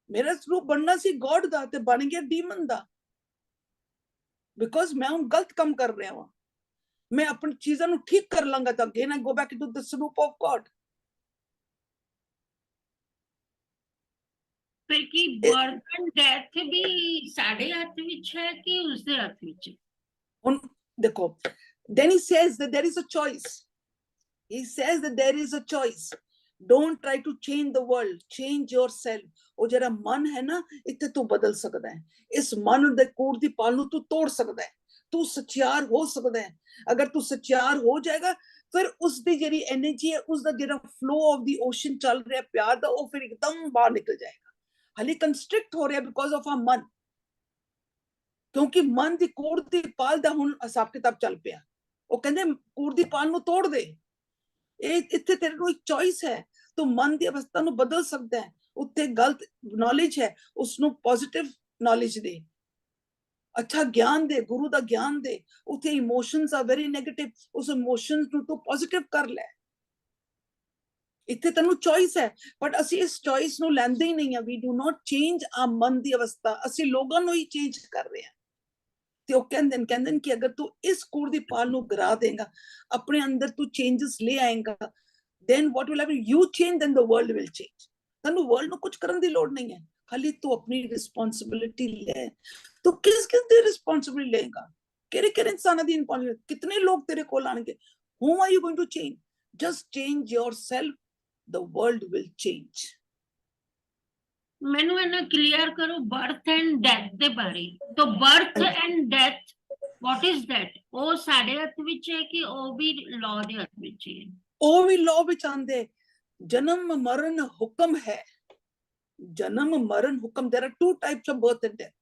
मेरा स्वरूप बनना सी गॉड दा ते बन गया डीमन दा, बिकॉज मैं हूं गलत काम कर रहा हूं. मैं अपनी चीजों को ठीक कर लांगा तो again I go back to the स्वरूप ऑफ गॉड. फिर की बर्थ एंड डेथ भी साढ़े हाथ विच है कि उसके हाथ विच है. हुन देखो, then he says that there is a choice. He says that there is a choice. Don't try to change the world, change yourself. ਉਹ ਜਿਹੜਾ ਮਨ ਹੈ ਨਾ, ਇੱਥੇ ਤੂੰ ਬਦਲ ਸਕਦਾ ਹੈ. ਇਸ ਮਨ ਦੇ ਕੂੜ ਦੀ ਪਾਲ ਨੂੰ ਤੂੰ ਤੋੜ ਸਕਦਾ ਹੈ. ਤੂੰ ਸੱਚਿਆਰ ਹੋ ਸਕਦਾ ਹੈ. ਅਗਰ ਤੂੰ ਸੱਚਿਆਰ ਹੋ ਜਾਏਗਾ, ਫਿਰ ਉਸ ਦੀ ਜਿਹੜੀ એનર્ਜੀ ਹੈ, ਉਸ ਦਾ ਜਿਹੜਾ ਫਲੋ ਆਫ ਦੀ ਓਸ਼ਨ ਚੱਲ ਰਿਹਾ ਪਿਆਰ ਦਾ, ਉਹ ਫਿਰ ਇੱਕਦਮ ਬਾਹਰ ਨਿਕਲ ਜਾਏਗਾ. ਹਾਲੇ ਕੰਸਟ੍ਰਿਕਟ ਹੋ ਰਿਹਾ ਬਿਕੋਜ਼ ਆਫ ਆ ਮਨ, ਕਿਉਂਕਿ ਮਨ ਦੀ ਕੂੜ ਦੀ ਪਾਲ ਦਾ ਹੁਣ ਹਿਸਾਬ ਕਿਤਾਬ ਚੱਲ ਪਿਆ. ਉਹ ਕਹਿੰਦੇ ਕੂੜ ਦੀ ਪਾਲ ਨੂੰ ਤੋੜ ਦੇ. ਇਹ ਇੱਥੇ ਤੇਰੇ ਨੂੰ ਇੱਕ ਚੋਇਸ ਹੈ. ਤੂੰ ਮਨ ਦੀ ਅਵਸਥਾ ਨੂੰ ਬਦਲ ਸਕਦਾ ਹੈ. ਉੱਤੇ ਗਲਤ ਨੌਲੇਜ ਹੈ, ਉਸਨੂੰ ਪੋਜ਼ਿਟਿਵ ਨੌਲੇਜ ਦੇ, ਅੱਛਾ ਗਿਆਨ ਦੇ, ਗੁਰੂ ਦਾ ਗਿਆਨ ਦੇ. ਉੱਥੇ ਇਮੋਸ਼ਨਸ ਆ ਵੈਰੀ ਨੈਗੇਟਿਵ, ਉਸ ਇਮੋਸ਼ਨਸ ਨੂੰ ਤੂੰ ਪੋਜ਼ਿਟਿਵ ਕਰ ਲੈ. ਇੱਥੇ ਤੈਨੂੰ ਚੋਇਸ ਹੈ, ਬਟ ਅਸੀਂ ਇਸ ਚੋਇਸ ਨੂੰ ਲੈਂਦੇ ਹੀ ਨਹੀਂ ਆ. ਵੀ ਡੂ ਨਾਟ ਚੇਂਜ ਆ ਮਨ ਦੀ ਅਵਸਥਾ, ਅਸੀਂ ਲੋਕਾਂ ਨੂੰ ਹੀ ਚੇਂਜ ਕਰ ਰਹੇ ਹਾਂ. ਤੇ ਉਹ ਕਹਿੰਦੇ ਨੇ ਕਿ ਅਗਰ ਤੂੰ ਇਸ ਕੂੜ ਦੀ ਪਾਲ ਨੂੰ ਗਿਰਾ ਦੇਗਾ, ਆਪਣੇ ਅੰਦਰ ਤੂੰ ਚੇਂਜਸ ਲੈ ਆਏਗਾ, then what will happen? You change, then the world will change. ਤੁਹਾਨੂੰ ਵਰਲਡ ਨੂੰ ਕੁਝ ਕਰਨ ਦੀ ਲੋੜ ਨਹੀਂ ਹੈ, ਖਾਲੀ ਤੂੰ ਆਪਣੀ ਰਿਸਪੌਂਸਿਬਿਲਿਟੀ ਲੈ. ਤੂੰ ਕਿਸ ਦੀ ਰਿਸਪੌਂਸਿਬਿਲਿਟੀ ਲਏਗਾ? ਕਿਹੜੇ ਇਨਸਾਨਾਂ ਦੀ ਰਿਸਪੌਂਸਿਬਿਲਿਟੀ? ਕਿਤਨੇ ਲੋਕ ਤੇਰੇ ਕੋਲ ਆਣਗੇ? whom are you going to change? Just change yourself, the world will change. ਮੈਨੂੰ ਇਹਨਾਂ ਕਲੀਅਰ ਕਰੋ ਬਰਥ ਐਂਡ ਡੈਥ ਦੇ ਬਾਰੇ. ਤਾਂ birth and death what is that? ਉਹ ਸਾਡੇ ਹੱਥ ਵਿੱਚ ਹੈ ਕਿ ਉਹ ਵੀ ਲਾਅ ਦੇ ਹੱਥ ਵਿੱਚ ਹੈ? ਉਹ ਵੀ ਲਾਅ ਵਿੱਚ ਆਂਦੇ. ਜਨਮ ਮਰਨ ਹੁਕਮ ਹੈ. ਜਨਮ ਮਰਨ ਹੁਕਮ. there are two types of birth and death.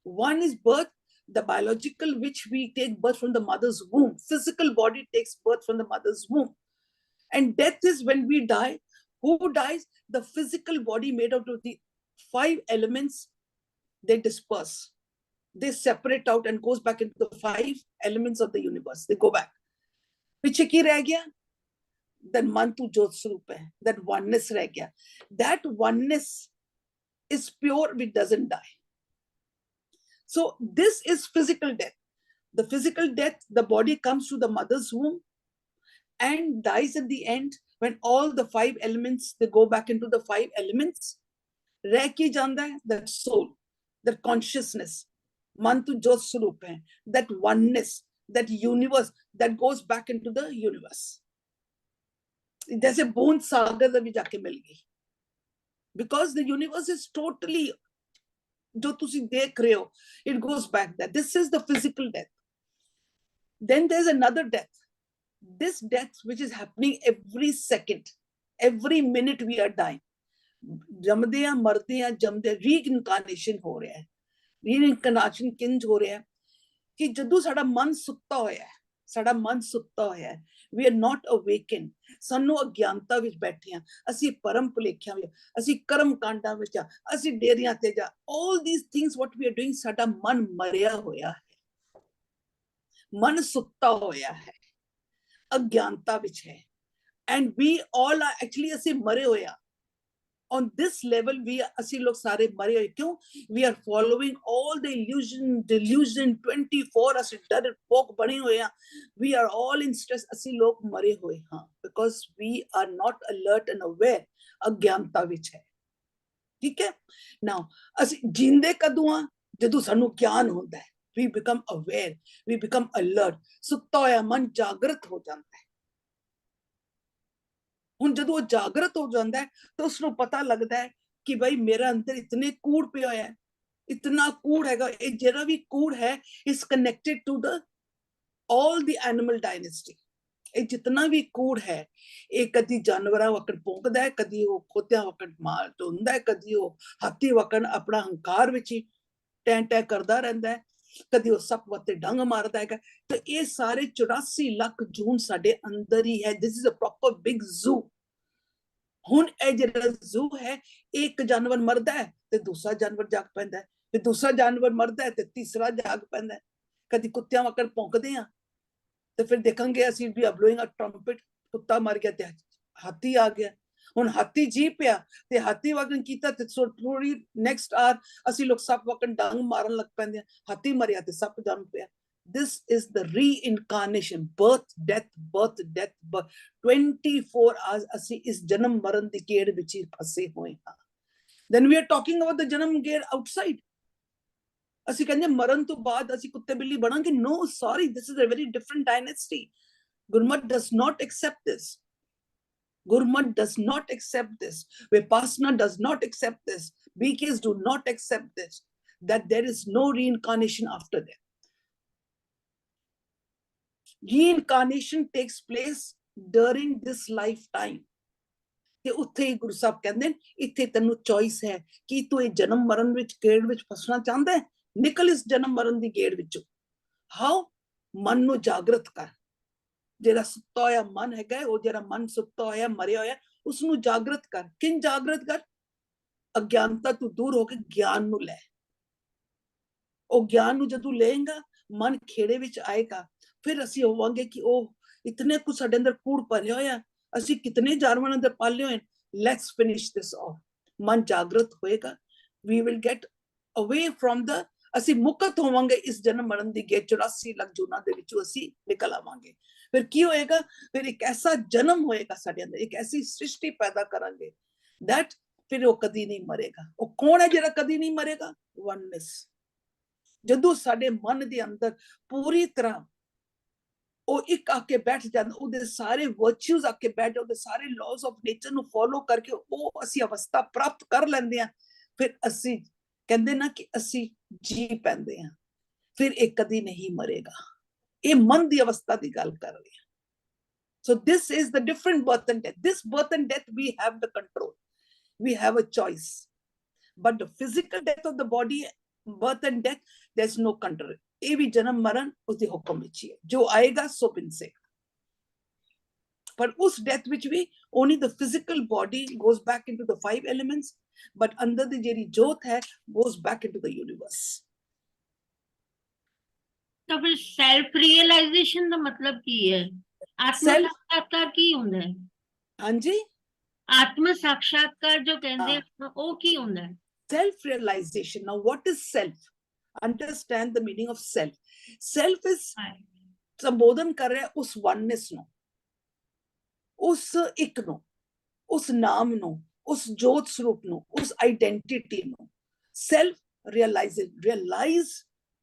One is birth, the biological, which we take birth from the mother's womb. Physical body takes birth from the mother's womb. And death is when we die. Who dies? The physical body made out of the 5 elements, they disperse. They separate out and goes back into the 5 elements of the universe. They go back. पीछे की रह गया? Then मन तू ज्योत स्वरूप है. That oneness रह गया. That oneness is pure, which doesn't die. So this is physical death. The physical death, the body comes to the mother's womb and dies at the end. When all the 5 elements, they go back into the 5 elements. रह के जाता है that soul, that consciousness, मन तो ज्योत स्वरूप है, that oneness, that universe, that goes back into the universe. जैसे बूंद सागर में जाके मिल गई. Because the universe is totally, जो तुसी देख रहे हो, it goes back there. This is the physical death. Then there's another death. This death which is happening every second, every minute we are dying. जमदे हैं, मरते हैं, जमदे, रीइनकार्नेशन हो रहा है. रीइनकार्नेशन किंज हो रहा है कि जदों साडा मन सुत्ता होया है, ਸਾਡਾ ਮਨ ਸੁੱਤਾ ਹੋਇਆ ਹੈ, we are not awakened, ਸਾਨੂੰ ਅਗਿਆਨਤਾ ਵਿੱਚ ਬੈਠੇ ਹਾਂ, ਅਸੀਂ ਪਰਮ ਭੁਲੇਖਿਆਂ ਵਿੱਚ, ਅਸੀਂ ਕਰਮ ਕਾਂਡਾਂ ਵਿੱਚ ਆ, ਅਸੀਂ ਡੇਰਿਆਂ ਤੇ ਜਾ, all these things what we are doing, ਸਾਡਾ ਮਨ ਮਰਿਆ ਹੋਇਆ ਹੈ, ਮਨ ਸੁੱਤਾ ਹੋਇਆ ਹੈ, ਅਗਿਆਨਤਾ ਵਿੱਚ ਹੈ, and we all are actually ਅਸੀਂ ਮਰੇ ਹੋਏ ਆ, on this level we are, ਅਸੀਂ ਲੋਕ ਸਾਰੇ ਮਰੇ ਹੋਏ, ਕਿਉਂ? we are following all the delusion 24, ਅਸੀਂ ਡਰ ਭੋਗ ਬਣੇ ਹੋਏ ਆ, we are all in stress, ਅਸੀਂ ਲੋਕ ਮਰੇ ਹੋਏ ਹਾਂ, because we are not alert and aware, ਅਗਿਆਨਤਾ ਵਿੱਚ ਹੈ, ਠੀਕ ਹੈ। now ਅਸੀਂ ਜਿੰਦੇ ਕਦੋਂ ਆ? ਜਦੋਂ ਸਾਨੂੰ ਗਿਆਨ ਹੁੰਦਾ ਹੈ, we become aware, we become alert, ਸੁੱਤਾ ਹੋਇਆ ਮਨ ਜਾਗਰਤ ਹੋ ਜਾਂਦਾ ਹੈ। ਹੁਣ ਜਦੋਂ ਉਹ ਜਾਗਰਤ ਹੋ ਜਾਂਦਾ ਹੈ ਤਾਂ ਉਸਨੂੰ ਪਤਾ ਲੱਗਦਾ ਹੈ ਕਿ ਭਾਈ ਮੇਰਾ ਅੰਦਰ ਇਤਨੇ ਕੂੜ ਪਿਆ ਹੋਇਆ ਹੈ, ਇਤਨਾ ਕੂੜ ਹੈਗਾ, ਇਹ ਜਿਹੜਾ ਵੀ ਕੂੜ ਹੈ is connected to the all the animal dynasty, ਇਹ ਜਿਤਨਾ ਵੀ ਕੂੜ ਹੈ ਇਹ ਕਦੀ ਜਾਨਵਰਾਂ ਵਕਣ ਭੌਂਕਦਾ ਹੈ, ਕਦੀ ਉਹ ਖੋਤਿਆਂ ਵਕਣ ਮਾਰ ਢੋਂਦਾ ਹੈ, ਕਦੀ ਉਹ ਹਾਥੀ ਵਕਣ ਆਪਣਾ ਹੰਕਾਰ ਵਿੱਚ ਹੀ ਟੈਂ ਟੈਂ ਕਰਦਾ ਰਹਿੰਦਾ ਹੈ, ਕਦੀ ਉਹ ਸੱਪ ਵੱਤੇ ਡੰਗ ਮਾਰਦਾ ਹੈਗਾ, ਤੇ ਇਹ ਸਾਰੇ 84 ਲੱਖ ਜੂਨ ਸਾਡੇ ਅੰਦਰ ਹੀ ਹੈ। This is a proper big zoo. ਹੁਣ ਇਹ ਜਿਹੜਾ ਜ਼ੂ ਹੈ, ਇੱਕ ਜਾਨਵਰ ਮਰਦਾ ਹੈ ਤੇ ਦੂਸਰਾ ਜਾਨਵਰ ਜਾਗ ਪੈਂਦਾ ਹੈ, ਫਿਰ ਦੂਸਰਾ ਜਾਨਵਰ ਮਰਦਾ ਹੈ ਤੇ ਤੀਸਰਾ ਜਾਗ ਪੈਂਦਾ ਹੈ, ਕਦੀ ਕੁੱਤਿਆਂ ਵਕਣ ਭੌਂਕਦੇ ਆ ਤੇ ਫਿਰ ਦੇਖਾਂਗੇ ਅਸੀਂ ਵੀ ਬਲੋਇੰਗ ਅ ਟਰੰਪਟ, ਕੁੱਤਾ ਮਰ ਗਿਆ ਤੇ ਹਾਥੀ ਆ ਗਿਆ, ਹੁਣ ਹਾਥੀ ਜੀ ਪਿਆ ਤੇ ਹਾਥੀ ਵਕਣ ਕੀਤਾ ਤੇ ਥੋੜੀ ਨੈਕਸਟ ਆਰ ਅਸੀਂ ਲੋਕ ਸੱਪ ਵਕਣ ਡੰਗ ਮਾਰਨ ਲੱਗ ਪੈਂਦੇ ਆ, ਹਾਥੀ ਮਰਿਆ ਤੇ ਸੱਪ ਜੰਮ ਪਿਆ। This is the reincarnation, birth, death, birth. 24 hours ਅਸੀਂ ਇਸ ਜਨਮ ਮਰਨ ਦੀ ਗੇੜ ਵਿੱਚ ਹੀ ਫਸੇ ਹੋਏ ਹਾਂ। Then we are talking about the ਜਨਮ ਗੇੜ outside. ਅਸੀਂ ਕਹਿੰਦੇ ਮਰਨ ਤੋਂ ਬਾਅਦ ਅਸੀਂ ਕੁੱਤੇ ਬਿੱਲੀ ਬਣਾਂਗੇ, no, sorry, this is a very different dynasty. Gurmat does not accept this. Gurmat does not accept this. Vipassana does not accept this. BKs do not accept this, that there is no reincarnation after death. Reincarnation takes place during this lifetime. ਤੇ ਉੱਥੇ ਹੀ ਗੁਰੂ ਸਾਹਿਬ ਕਹਿੰਦੇ ਨੇ ਇੱਥੇ ਤੈਨੂੰ choice ਹੈ ਕਿ ਤੂੰ ਇਹ ਜਨਮ ਮਰਨ ਵਿੱਚ ਗੇੜ ਵਿੱਚ ਫਸਣਾ ਚਾਹੁੰਦਾ ਹੈ, ਨਿਕਲ ਇਸ ਜਨਮ ਮਰਨ ਦੀ ਗੇੜ ਵਿੱਚੋਂ। ਹਾਉ? ਮਨ ਨੂੰ ਜਾਗਰਤ ਕਰ, ਜਿਹੜਾ ਸੁੱਤਾ ਹੋਇਆ ਮਨ ਹੈਗਾ, ਉਹ ਜਿਹੜਾ ਮਨ ਸੁੱਤਾ ਹੋਇਆ ਮਰਿਆ ਹੋਇਆ, ਉਸਨੂੰ ਜਾਗਰਤ ਕਰ। ਕਿਨ ਜਾਗਰਤ ਕਰ? ਅਗਿਆਨਤਾ ਤੋਂ ਦੂਰ ਹੋ ਕੇ ਗਿਆਨ ਨੂੰ ਲੈ। ਉਹ ਗਿਆਨ ਨੂੰ ਜਦੋਂ ਲਏਗਾ ਮਨ ਖੇੜੇ ਵਿੱਚ ਆਏਗਾ, ਫਿਰ ਅਸੀਂ ਹੋਵਾਂਗੇ ਕਿ ਉਹ ਇਤਨੇ ਕੁ ਸਾਡੇ ਅੰਦਰ ਕੂੜ ਭਰਿਆ ਹੋਇਆ, ਅਸੀਂ ਕਿਤਨੇ ਜਾਨਵਰਾਂ ਅੰਦਰ ਪਾਲੇ ਹੋਏ, ਲੈਟਸ ਫਿਨਿਸ਼ ਦਿਸ ਆਫ। ਮਨ ਜਾਗਰਤ ਹੋਏਗਾ, we will get away from the, ਅਸੀਂ ਮੁਕਤ ਹੋਵਾਂਗੇ ਇਸ ਜਨਮ ਮਰਨ ਦੀ ਗੇੜ 84 ਲੱਖ ਜੂਨਾਂ ਦੇ ਵਿੱਚੋਂ ਅਸੀਂ ਨਿਕਲ ਆਵਾਂਗੇ। ਫਿਰ ਕੀ ਹੋਏਗਾ? ਫਿਰ ਇੱਕ ਐਸਾ ਜਨਮ ਹੋਏਗਾ ਸਾਡੇ ਅੰਦਰ, ਇੱਕ ਐਸੀ ਸ੍ਰਿਸ਼ਟੀ ਪੈਦਾ ਕਰਾਂਗੇ that ਫਿਰ ਉਹ ਕਦੀ ਨਹੀਂ ਮਰੇਗਾ। ਉਹ ਕੌਣ ਹੈ ਜਿਹੜਾ ਕਦੀ ਨਹੀਂ ਮਰੇਗਾ? oneness। ਜਦੋਂ ਸਾਡੇ ਮਨ ਦੇ ਅੰਦਰ ਪੂਰੀ ਤਰ੍ਹਾਂ ਉਹ ਇੱਕ ਆ ਕੇ ਬੈਠ ਜਾਂਦਾ, ਉਹਦੇ ਸਾਰੇ ਵਰਚੂਜ਼ ਆ ਕੇ ਬੈਠ, ਉਹਦੇ ਸਾਰੇ ਲਾਜ਼ ਆਫ ਨੇਚਰ ਨੂੰ ਫੋਲੋ ਕਰਕੇ ਉਹ ਅਸੀਂ ਅਵਸਥਾ ਪ੍ਰਾਪਤ ਕਰ ਲੈਂਦੇ ਹਾਂ, ਫਿਰ ਅਸੀਂ ਕਹਿੰਦੇ ਨਾ ਕਿ ਅਸੀਂ ਜੀ ਪੈਂਦੇ ਹਾਂ, ਫਿਰ ਇਹ ਕਦੀ ਨਹੀਂ ਮਰੇਗਾ। ਇਹ ਮਨ ਦੀ ਅਵਸਥਾ ਦੀ ਗੱਲ ਕਰ ਰਹੇ ਹਾਂ। So this is the different birth and death. This birth and death we have the control, we have a choice, but the physical death of the body, birth and death, there's no control. ਇਹ ਵੀ ਜਨਮ ਮਰਨ ਉਸਦੇ ਹੁਕਮ ਵਿੱਚ ਹੀ ਹੈ, ਜੋ ਆਏਗਾ ਸੋ ਬਿਨਸੇਗਾ। ਪਰ ਉਸ ਡੈਥ ਵਿੱਚ ਵੀ only the physical body goes back into the 5 elements, but ਅੰਦਰ ਦੀ ਜਿਹੜੀ ਜੋਤ ਹੈ goes back into the universe. ਤਾਂ ਫਿਰ ਸੈਲਫ ਰੀਅਲਾਈਜ਼ੇਸ਼ਨ ਦਾ ਮਤਲਬ ਕੀ ਹੈ? ਆਤਮ ਸਾਖਾਤਕਾਰ ਕੀ ਹੁੰਦਾ ਹੈ? ਹਾਂਜੀ, ਆਤਮ ਸਾਖਾਤਕਾਰ ਜੋ ਕਹਿੰਦੇ ਆ ਉਹ ਕੀ ਹੁੰਦਾ ਹੈ? self realization. Now what is self? Understand the meaning of self. Self is ਸੰਬੋਧਨ ਕਰ ਰਿਹਾ ਉਸ oneness ਨੂੰ, ਉਸ ਇੱਕ ਨੂੰ, ਉਸ ਨਾਮ ਨੂੰ, ਉਸ ਜੋਤ ਸਰੂਪ ਨੂੰ, ਉਸ ਆਈਡੈਂਟਿਟੀ ਨੂੰ। Self realizing, realize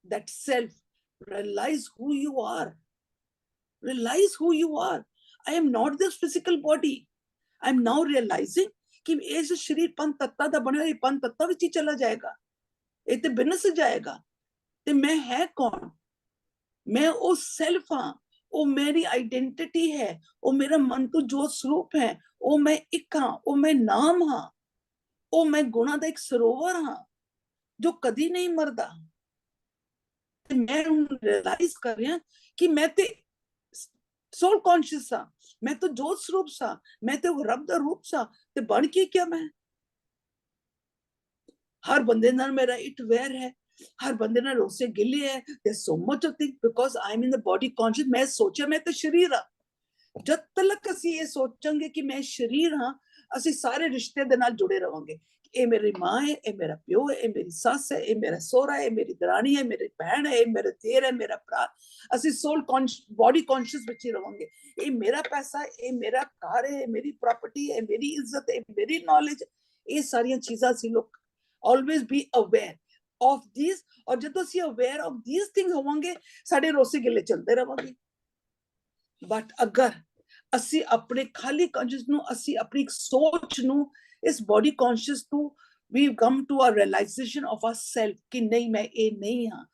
that self, realize who you are, realize who you are. I am not this physical body. I am now realizing ਕਿ ਇਹ ਜੋ ਸ਼ਰੀਰ ਪੰਜ ਤੱਤਾਂ ਦਾ ਬਣਿਆ, ਇਹ ਪੰਜ ਤੱਤਾਂ ਵਿੱਚ ਹੀ ਚਲਾ ਜਾਏਗਾ, ਇਹ ਤੇ ਬਿਨਸ ਜਾਏਗਾ। ਤੇ ਮੈਂ ਹੈ ਕੌਣ? ਮੈਂ ਉਹ ਸੈਲਫ ਹਾਂ, ਉਹ ਮੇਰੀ ਆਈਡੈਂਟਿਟੀ ਹੈ, ਉਹ ਮੇਰਾ ਮਨ ਤੋਂ ਜੋਤ ਸਰੂਪ ਹੈ, ਉਹ ਮੈਂ ਇੱਕ ਹਾਂ, ਉਹ ਮੈਂ ਨਾਮ ਹਾਂ, ਉਹ ਮੈਂ ਗੁਣਾਂ ਦਾ ਇੱਕ ਸਰੋਵਰ ਹਾਂ ਜੋ ਕਦੀ ਨਹੀਂ ਮਰਦਾ। ਤੇ ਮੈਂ ਹੁਣ ਰਿਅਲਾਈਜ਼ ਕਰ ਰਿਹਾ ਕਿ ਮੈਂ ਤੇ सोल कॉन्शियस सा, मैं तो जोत स्वरूप सा, मैं तो रब दा रूप सा, ते बन के क्या मैं? हर बंदे नाल मेरा इट वेयर है, हर बंदे नाल रोसे गिले है। There's so much of things because I'm in the body conscious। मैं सोचा मैं तो शरीर हाँ। जद तक ਅਸੀਂ ਇਹ ਸੋਚਾਂਗੇ ਕਿ ਮੈਂ ਸ਼ਰੀਰ ਹਾਂ, ਅਸੀਂ ਸਾਰੇ ਰਿਸ਼ਤੇ ਦੇ ਨਾਲ ਜੁੜੇ ਰਵਾਂਗੇ। ਇਹ ਮੇਰੀ ਮਾਂ ਹੈ, ਇਹ ਮੇਰਾ ਪਿਓ ਹੈ, ਇਹ ਮੇਰੀ ਸੱਸ ਹੈ, ਇਹ ਮੇਰਾ ਸੋਹਰਾ ਹੈ, ਇਹ ਮੇਰੀ ਦਰਾਣੀ ਹੈ, ਮੇਰੀ ਭੈਣ ਹੈ, ਇਹ ਮੇਰਾ ਦੇਰ ਹੈ, ਮੇਰਾ ਭਰਾ। ਅਸੀਂ ਸੋਲ ਬੋਡੀ ਕੌਨਸ਼ੀਅਸ ਵਿੱਚ ਹੀ ਰਵਾਂਗੇ। ਇਹ ਮੇਰਾ ਪੈਸਾ ਹੈ, ਇਹ ਮੇਰਾ ਘਰ ਹੈ, ਮੇਰੀ ਪ੍ਰਾਪਰਟੀ ਹੈ, ਮੇਰੀ ਇੱਜ਼ਤ ਹੈ, ਮੇਰੀ ਨੌਲੇਜ। ਇਹ ਸਾਰੀਆਂ ਚੀਜ਼ਾਂ ਅਸੀਂ ਲੋਕ always be aware of these। ਔਰ ਜਦੋਂ ਅਸੀਂ aware of these things ਹੋਵਾਂਗੇ, ਸਾਡੇ ਰੋਸੇ ਗਿਲੇ ਚੱਲਦੇ ਰਵਾਂਗੇ। ਬਟ ਅਗਰ ਅਸੀਂ ਆਪਣੇ ਖਾਲੀ ਕੌਨਸ਼ੀਅਸ ਨੂੰ, ਅਸੀਂ ਆਪਣੀ ਸੋਚ ਨੂੰ, ਇਸ ਬੋਡੀ ਕੌਨਸ਼ੀਅਸ ਤੋਂ we come to a realization of ourself ਕਿ ਨਹੀਂ, ਮੈਂ ਇਹ ਨਹੀਂ ਹਾਂ।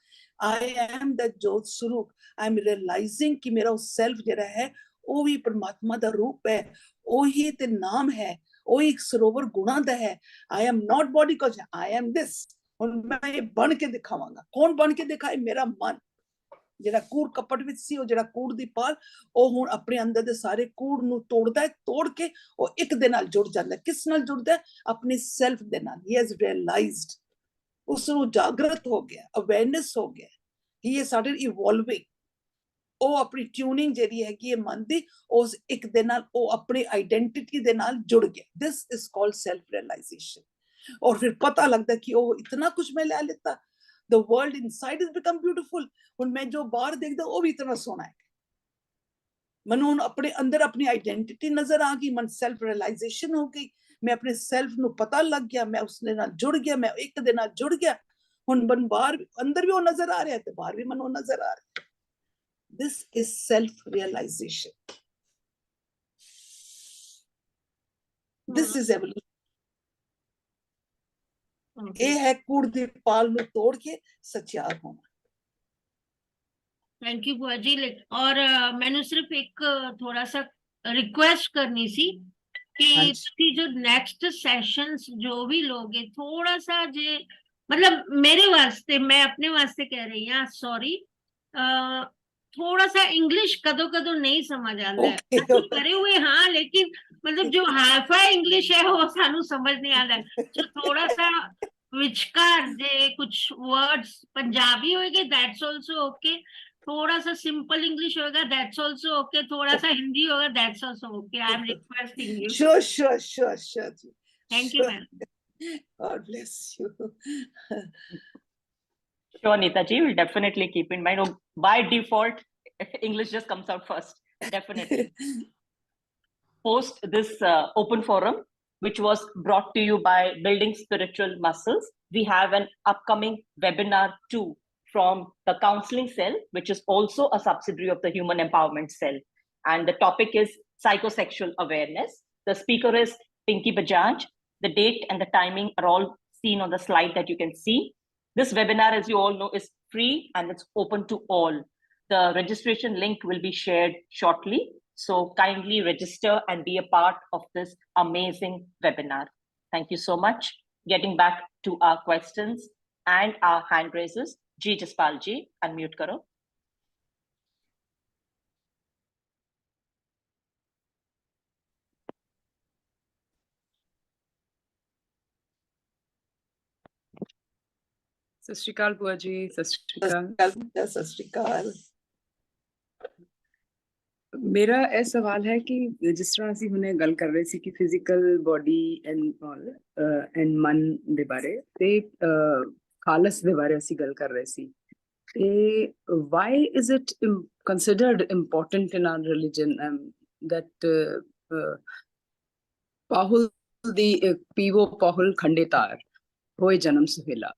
I am that ਜੋਤ ਸਰੂਪ। I am realizing ਕਿ ਮੇਰਾ ਉਹ ਸੈਲਫ ਜਿਹੜਾ ਹੈ ਉਹ ਵੀ ਪਰਮਾਤਮਾ ਦਾ ਰੂਪ ਹੈ, ਉਹੀ ਤੇ ਨਾਮ ਹੈ, ਉਹ ਇੱਕ ਸਰੋਵਰ ਗੁਣਾ ਦਾ ਹੈ। I am not body conscious, I am this। ਹੁਣ ਮੈਂ ਇਹ ਬਣ ਕੇ ਦਿਖਾਵਾਂਗਾ। ਕੌਣ ਬਣ ਕੇ ਦਿਖਾਏ? ਮੇਰਾ ਮਨ, ਜਿਹੜਾ ਕੂੜ ਕਪਟ ਵਿੱਚ ਸੀ, ਉਹ ਜਿਹੜਾ ਕੂੜ ਦੀ ਪਾਲ, ਉਹ ਹੁਣ ਆਪਣੇ ਅੰਦਰ ਦੇ ਸਾਰੇ ਕੂੜ ਨੂੰ ਤੋੜਦਾ ਹੈ। ਤੋੜ ਕੇ ਉਹ ਇੱਕ ਦੇ ਨਾਲ ਜੁੜ ਜਾਂਦਾ ਹੈ। ਕਿਸ ਨਾਲ ਜੁੜਦਾ ਹੈ? ਆਪਣੇ ਸੈਲਫ ਦੇ ਨਾਲ। He has realized, ਉਸ ਨੂੰ ਜਾਗਰਤ ਹੋ ਗਿਆ, ਅਵੇਅਰਨੈਸ ਹੋ ਗਿਆ। He has started evolving। ਉਹ ਆਪਣੀ ਟਿਊਨਿੰਗ ਜਿਹੜੀ ਹੈਗੀ ਹੈ ਮਨ ਦੀ, ਉਸ ਇੱਕ ਦੇ ਨਾਲ ਉਹ ਆਪਣੀ ਆਈਡੈਂਟਿਟੀ ਦੇ ਨਾਲ ਜੁੜ ਗਿਆ। This is called self realization। ਔਰ ਫਿਰ ਪਤਾ ਲੱਗਦਾ ਕਿ ਉਹ ਇਤਨਾ ਕੁਝ ਮੈਂ ਲੈ ਲਿੱਤਾ। The world inside has become beautiful। ਹੁਣ ਮੈਂ ਜੋ ਬਾਹਰ ਦੇਖਦਾ ਉਹ ਵੀ ਇਤਨਾ ਸੋਹਣਾ ਹੈ। ਮੈਨੂੰ ਹੁਣ ਆਪਣੇ ਅੰਦਰ ਆਪਣੀ ਆਈਡੈਂਟਿਟੀ ਨਜ਼ਰ ਆ ਗਈ। ਮਨ ਸੈਲਫ ਰਿਅਲਾਈਜ਼ੇਸ਼ਨ ਹੋ ਗਈ। ਮੈਂ ਆਪਣੇ ਸੈਲਫ ਨੂੰ ਪਤਾ ਲੱਗ ਗਿਆ, ਮੈਂ ਉਸ ਦੇ ਨਾਲ ਜੁੜ ਗਿਆ, ਮੈਂ ਇੱਕ ਦੇ ਨਾਲ ਜੁੜ ਗਿਆ। ਹੁਣ ਮਨ ਬਾਹਰ ਅੰਦਰ ਵੀ ਉਹ ਨਜ਼ਰ ਆ ਰਿਹਾ ਤੇ ਬਾਹਰ ਵੀ ਮਨ ਉਹ ਨਜ਼ਰ ਆ ਰਿਹਾ। This is self realization। This is evolution। ਇਹ ਹੈ ਕੂੜ ਦੀ ਪਾਲ ਨੂੰ ਤੋੜ ਕੇ ਸੱਚਿਆਰ ਹੋਣਾ। थैंक यू बुआ जी। और मैंने सिर्फ एक थोड़ा सा रिक्वेस्ट करनी सी कि ਤੁਸੀਂ ਜੋ ਨੈਕਸਟ ਸੈਸ਼ਨਸ ਜੋ ਵੀ ਲੋਗੇ, ਥੋੜਾ ਸਾ ਜੇ मतलब मेरे वास्ते, मैं अपने वास्ते कह रही हूँ, सॉरी, थोड़ा सा इंग्लिश कदों कदों नहीं समझ आता है। ਅਸੀਂ करे हुए हाँ, लेकिन मतलब जो हाई-फाई इंग्लिश है वो सानू समझ नहीं आता है। तो थोड़ा सा विचकार जे कुछ वर्ड्स पंजाबी होएगे, दैट्स आल्सो ओके। थोड़ा सा सिंपल इंग्लिश होगा, दैट्स आल्सो ओके। थोड़ा सा हिंदी होगा, that's also okay. I am requesting you. Sure। Thank you ma'am. God bless you। Sure, Neetaji, we'll definitely keep in mind. Oh, by default, English just comes out first. Definitely. Post this open forum, which was brought to you by Building Spiritual Muscles, we have an upcoming webinar too from the counseling cell, which is also a subsidiary of the human empowerment cell. And the topic is psychosexual awareness. The speaker is Pinky Bajaj. The date and the timing are all seen on the slide that you can see. This webinar, as you all know, is free and it's open to all. The registration link will be shared shortly. So kindly register and be a part of this amazing webinar. Thank you so much. Getting back to our questions and our hand raises. Ji Jaspal ji, unmute karo. ਸਤਿ ਸ਼੍ਰੀ ਅਕਾਲ ਭੂਆ ਜੀ। ਸਤਿ ਸ਼੍ਰੀ ਅਕਾਲ। ਸਤਿ ਸ਼੍ਰੀ ਅਕਾਲ। ਮੇਰਾ ਇਹ ਸਵਾਲ ਹੈ ਕਿ ਜਿਸ ਤਰ੍ਹਾਂ ਅਸੀਂ ਹੁਣੇ ਗੱਲ ਕਰ ਰਹੇ ਸੀ ਕਿ ਫਿਜ਼ੀਕਲ ਬੋਡੀ ਐਂਡ ਮਨ ਦੇ ਬਾਰੇ ਤੇ ਖਾਲਸ ਦੇ ਬਾਰੇ ਅਸੀਂ ਗੱਲ ਕਰ ਰਹੇ ਸੀ, ਤੇ Y is it considered important in our religion that ਪਾਹੁਲ ਦੀ ਪੀਵੋ ਪਾਹੁਲ ਖੰਡੇਤਾਰ ਹੋਏ ਜਨਮ ਸੁਹੇਲਾ,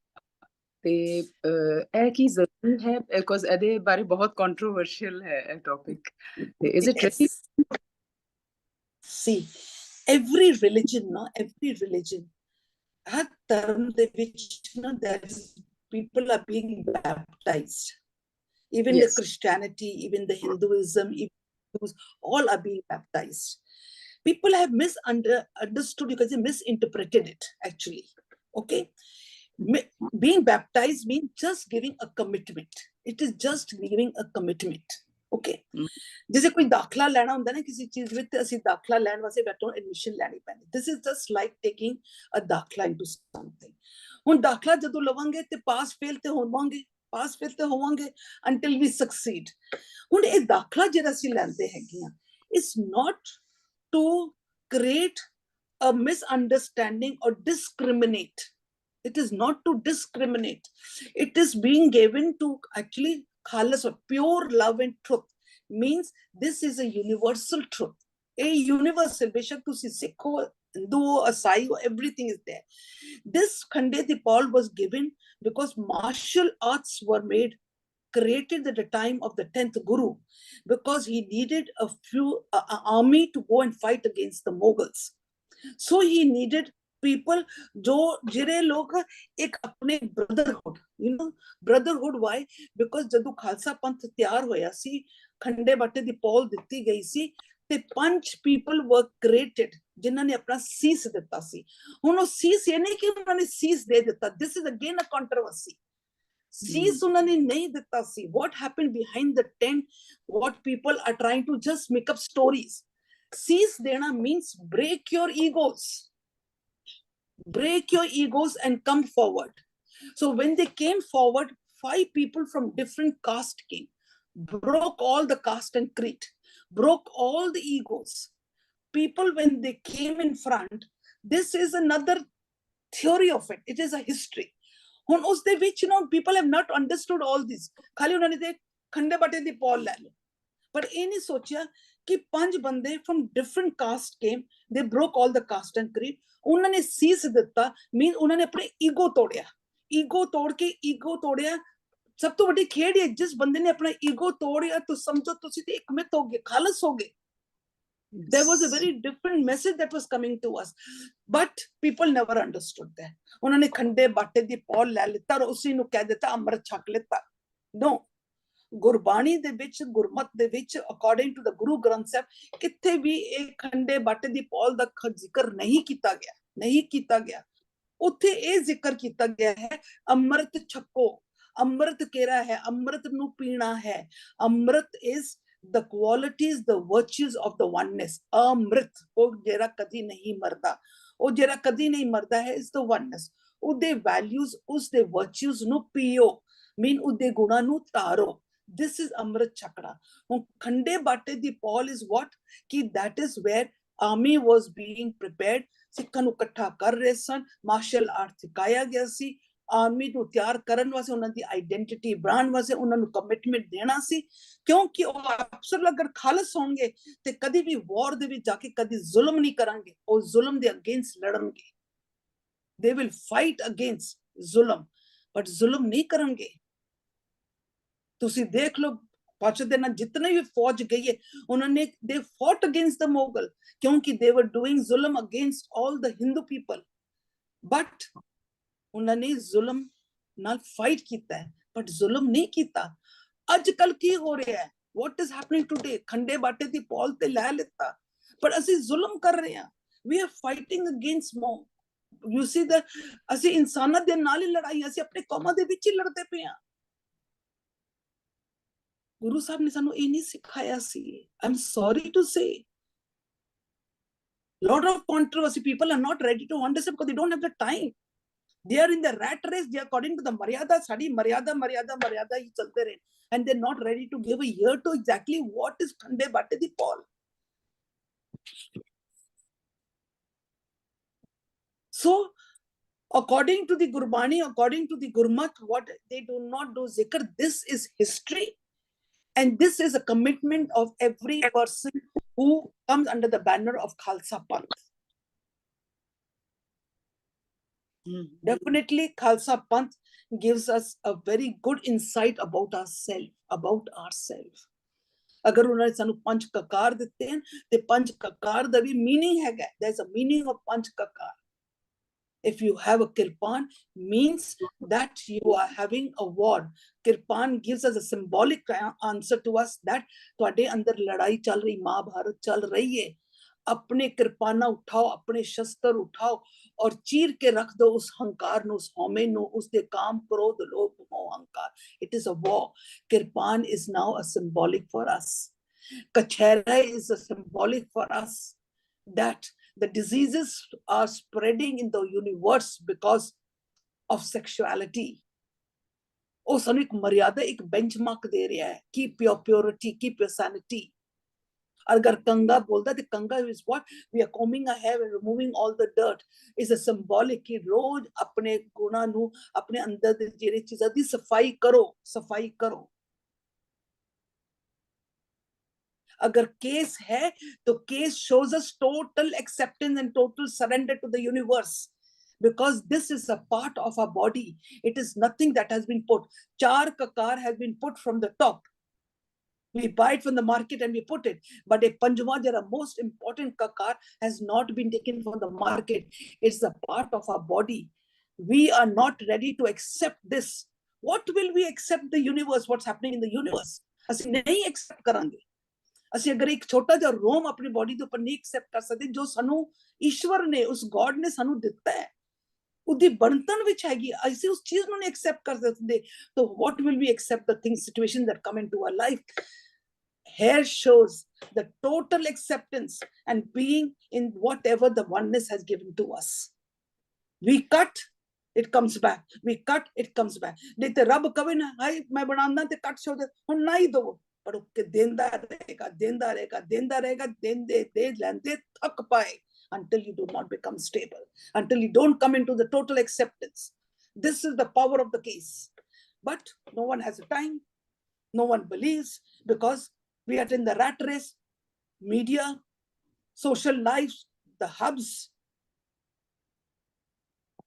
ਤੇ ਇਹ ਕੀ ਜ਼ਰੂਰੀ ਹੈ? ਬਿਕੋਜ਼ ਇਹਦੇ ਬਾਰੇ ਬਹੁਤ ਕੰਟਰੋਵਰਸ਼ੀਅਲ ਹੈ ਇਹ topic. Is it really? See, every religion, ਹਰ ਧਰਮ ਦੇ ਵਿੱਚ ਨਾ people are being baptized. Even the Christianity, even the Hinduism, all are being baptized. People have misunderstood because they misinterpreted it actually. Okay, being baptized means just giving a commitment. It is just giving a commitment. Okay जैसे कोई दाखला लेना ਹੁੰਦਾ ਨਾ ਕਿਸੇ ਚੀਜ਼ ਵਿੱਚ ਤੇ ਅਸੀਂ ਦਾਖਲਾ ਲੈਣ ਵਾਸਤੇ ਬੈਠੋ ਐਡਮਿਸ਼ਨ ਲੈਣੀ ਪੈਂਦੀ this is just like taking a ਦਾਖਲਾ ਇਨਟੂ ਸਮਥਿੰਗ ਹੁਣ ਦਾਖਲਾ ਜਦੋਂ ਲਵਾਂਗੇ ਤੇ ਪਾਸ ਫੇਲ ਤੇ ਹੋਵਾਂਗੇ until we succeed ਹੁਣ ਇਹ ਦਾਖਲਾ ਜਿਹੜਾ ਅਸੀਂ ਲੈਂਦੇ ਹੈਗੇ ਆ it's not to create a misunderstanding or discriminate. It is not to discriminate. It is being given to actually khalas or pure love and truth. Means this is a universal truth. A universal, beshak tusi Sikh ho, Hindu ho, Asai ho, everything is there. This Khande Dipal was given because martial arts were created at the time of the 10th Guru because he needed a few army to go and fight against the Mughals. So he needed people जो जिरे लोग एक अपने brotherhood why because जदों खालसा पंथ तैयार होया सी खंडे बाटे दी पौल दित्ती गई सी ते 5 people were created जिन्हां ने अपना सीस दिता सी हुण ओ सीस ये नहीं कि उन्हां ने सीस दे दिता this is again a controversy सीस उन्हां ने नहीं दिता सी what happened behind the tent what people are trying to just make up stories सीस देना means break your egos and come forward. So when they came forward, 5 people from different caste came, broke all the caste and creed, broke all the egos. People, when they came in front, this is another theory of it. It is a history. ਹੁਣ ਉਸ ਦੇ ਵਿੱਚ people have not understood all this. ਖਾਲੀ ਉਹਨਾਂ ਨੇ ਤੇ ਖੰਡੇ ਬਾਟੇ ਦੀ ਪੌਲ ਲੈ ਲਓ ਪਰ ਇਹ ਨਹੀਂ ਸੋਚਿਆ ਕਿ 5 ਬੰਦੇ from different caste came, they broke all the caste and creed. ਉਹਨਾਂ ਨੇ ਸੀਸ ਦਿੱਤਾ ਮੀਨ ਉਹਨਾਂ ਨੇ ਆਪਣੇ ਈਗੋ ਤੋੜਿਆ ਈਗੋ ਤੋੜਿਆ ਸਭ ਤੋਂ ਵੱਡੀ ਖੇਡ ਹੈ ਜਿਸ ਬੰਦੇ ਨੇ ਆਪਣਾ ਈਗੋ ਤੋੜਿਆ ਤਾਂ ਸਮਝੋ ਤੁਸੀਂ ਤੇ ਇੱਕ ਮਿੱਤ ਹੋ ਗਏ ਖਾਲਸ ਹੋ ਗਏ there was a very different message that was coming to us but people never understood that ਉਹਨਾਂ ਨੇ ਖੰਡੇ ਬਾਟੇ ਦੀ ਪੌਲ ਲੈ ਲਿੱਤਾ ਔਰ ਉਸੇ ਨੂੰ ਕਹਿ ਦਿੱਤਾ ਅੰਮ੍ਰਿਤ ਛਕ ਲਿੱਤਾ no ਗੁਰਬਾਣੀ ਦੇ ਵਿੱਚ ਗੁਰਮਤ ਦੇ ਵਿੱਚ according to the Guru Granth Sahib ਕਿੱਥੇ ਵੀ ਇਹ ਖੰਡੇ ਬਾਟੇ ਦੀ ਪੌਲ ਦਾ ਜ਼ਿਕਰ ਨਹੀਂ ਕੀਤਾ ਗਿਆ ਉੱਥੇ ਇਹ ਜ਼ਿਕਰ ਕੀਤਾ ਗਿਆ ਹੈ ਅੰਮ੍ਰਿਤ ਛਕੋ ਅੰਮ੍ਰਿਤ ਕਿਹੜਾ ਹੈ ਅੰਮ੍ਰਿਤ ਨੂੰ ਪੀਣਾ ਹੈ Amrit is the qualities the virtues of the oneness Amrit ਉਹ ਜਿਹੜਾ ਕਦੀ ਨਹੀਂ ਮਰਦਾ ਹੈ is the oneness ਉਹਦੇ values ਉਸਦੇ virtues ਨੂੰ ਪੀਓ mean ਉਹਦੇ ਗੁਣਾਂ ਨੂੰ ਧਾਰੋ this is ਅੰਮ੍ਰਿਤ ਛਕਣਾ ਹੁਣ ਖੰਡੇ ਬਾਟੇ ਦੀ ਪੌਲ is what ਕਿ that is where army was being prepared ਸਿੱਖਾਂ ਨੂੰ ਇਕੱਠਾ ਕਰ ਰਹੇ ਸਨ ਮਾਰਸ਼ਲ ਆਰਟ ਸਿਖਾਇਆ ਗਿਆ ਸੀ ਆਰਮੀ ਨੂੰ ਤਿਆਰ ਕਰਨ ਵਾਸਤੇ ਉਹਨਾਂ ਦੀ ਆਈਡੈਂਟੀਟੀ ਬਣਾਉਣ ਵਾਸਤੇ ਉਹਨਾਂ ਨੂੰ ਕਮਿਟਮੈਂਟ ਦੇਣਾ ਸੀ ਕਿਉਂਕਿ ਉਹ ਅਫਸਰ ਅਗਰ ਖਾਲਸ ਹੋਣਗੇ ਤੇ ਕਦੀ ਵੀ ਵਾਰ ਦੇ ਵਿੱਚ ਜਾ ਕੇ ਕਦੀ ਜ਼ੁਲਮ ਨਹੀਂ ਕਰਾਂਗੇ ਉਹ ਜ਼ੁਲਮ ਦੇ against ਲੜਨਗੇ they will fight against ਜ਼ੁਲਮ but ਜ਼ੁਲਮ ਨਹੀਂ ਕਰਨਗੇ ਤੁਸੀਂ ਦੇਖ ਲਓ ਪਾਛੇ ਦੇ ਨਾਲ ਜਿਤਨੇ ਵੀ ਫੌਜ ਗਈ ਹੈ ਉਹਨਾਂ ਨੇ they fought against the Mughal ਕਿਉਂਕਿ they were doing ਜ਼ੁਲਮ against all the Hindu people but ਉਹਨਾਂ ਨੇ ਜ਼ੁਲਮ ਨਾਲ ਫਾਈਟ ਕੀਤਾ ਹੈ ਬਟ ਜ਼ੁਲਮ ਨਹੀਂ ਕੀਤਾ ਅੱਜ ਕੱਲ ਕੀ ਹੋ ਰਿਹਾ ਹੈ what is happening today ਖੰਡੇ ਬਾਟੇ ਦੀ ਪੌਲ ਤੇ ਲੈ ਲਿੱਤਾ ਪਰ ਅਸੀਂ ਜ਼ੁਲਮ ਕਰ ਰਹੇ ਹਾਂ we are fighting against more you see that ਅਸੀਂ ਇਨਸਾਨਾਂ ਦੇ ਨਾਲ ਹੀ ਲੜਾਈ ਅਸੀਂ ਆਪਣੇ ਕੌਮਾਂ ਦੇ ਵਿੱਚ ਹੀ ਲੜਦੇ ਪਏ ਹਾਂ ਗੁਰੂ ਸਾਹਿਬ ਨੇ ਸਾਨੂੰ ਇਹ ਨਹੀਂ ਸਿਖਾਇਆ ਸੀ I'm sorry to say lot of controversy people are not ready to understand because they don't have the time they are in the rat race they are according to the maryada sadi maryada hi chalte rahe and they're not ready to give a ear to exactly what is khande batte di paul so according to the gurbani according to the gurmat what they do not do zikr this is history and this is a commitment of every person who comes under the banner of Khalsa Panth definitely Khalsa Panth gives us a very good insight about ourselves ਅਗਰ ਉਹਨਾਂ ਨੇ ਸਾਨੂੰ ਪੰਜ ਕਕਾਰ ਦਿੱਤੇ ਹਨ ਤੇ ਪੰਜ ਕਕਾਰ ਦਾ ਵੀ ਮੀਨਿੰਗ ਹੈਗਾ there is a meaning of ਪੰਜ ਕਕਾਰ if you have a kirpan means that you are having a war kirpan gives us a symbolic answer to us that ਤੁਹਾਡੇ ਅੰਦਰ ਲੜਾਈ ਚੱਲ ਰਹੀ ਮਹਾਭਾਰਤ ਚੱਲ ਰਹੀ ਹੈ अपने कृपाना उठाओ अपने शस्त्र उठाओ और चीर के रख दो उस हंकार नु उस हौमे नु उसके काम क्रोध लोभ मोह अहंकार it is a war. Kirpan is now a symbolic for us. Kachera is a symbolic for us that the diseases are spreading in the universe because of sexuality. ਉਹ ਸਾਨੂੰ ਇੱਕ ਮਰਿਆਦਾ ਇੱਕ benchmark ਦੇ ਰਿਹਾ ਹੈ, keep your purity, keep your sanity. अगर कंगा बोलता है, कंगा is what we are combing our hair and removing all the dirt is a symbolic कि रोज अपने गुणा ਨੂੰ अपने अंदर ਦੇ ਜਿਹੜੇ ਚੀਜ਼ਾਂ ਦੀ ਸਫਾਈ करो. अगर केस है तो case shows us total acceptance and total surrender to the universe, because this is a part of our body. It is nothing that has been put. Char kakar has been put from the top. We buy it from the market and we put it. But a Panjwa, the most important kakar, has not been taken from the market. It's a part of our body. We are not ready to accept this. What will we accept the universe? What's happening in the universe? ਅਸੀਂ ਨਹੀਂ accept ਕਰਾਂਗੇ. ਅਸੀਂ ਅਗਰ ਇੱਕ ਛੋਟਾ ਜਿਹਾ ਰੋਮ ਆਪਣੀ body ਦੇ ਉੱਪਰ ਨਹੀਂ accept ਕਰ ਸਕਦੇ, ਜੋ ਸਾਨੂੰ ਈਸ਼ਵਰ ਨੇ, ਉਸ ਗੋਡ ਨੇ ਸਾਨੂੰ ਦਿੱਤਾ ਹੈ, ਉਹਦੀ ਬਣਤਰ ਵਿੱਚ ਹੈਗੀ, ਅਸੀਂ ਉਸ ਚੀਜ਼ ਨੂੰ ਨਹੀਂ accept ਕਰ ਸਕਦੇ, so what will we accept the things, situations that come into our life? Hair shows the total acceptance and being in whatever the oneness has given to us. We cut, it comes back. We cut, it comes back. नहीं तो रब कभी ना, हाय मैं बनाना ते cut छोड़ दे, हम नहीं दो, पर उसके देंदा रहेगा, दे लेंदे थक पाए, until you do not become stable, until you don't come into the total acceptance. This is the power of the case. But no one has a time, no one believes, because we are in the rat race, media, social lives, the hubs.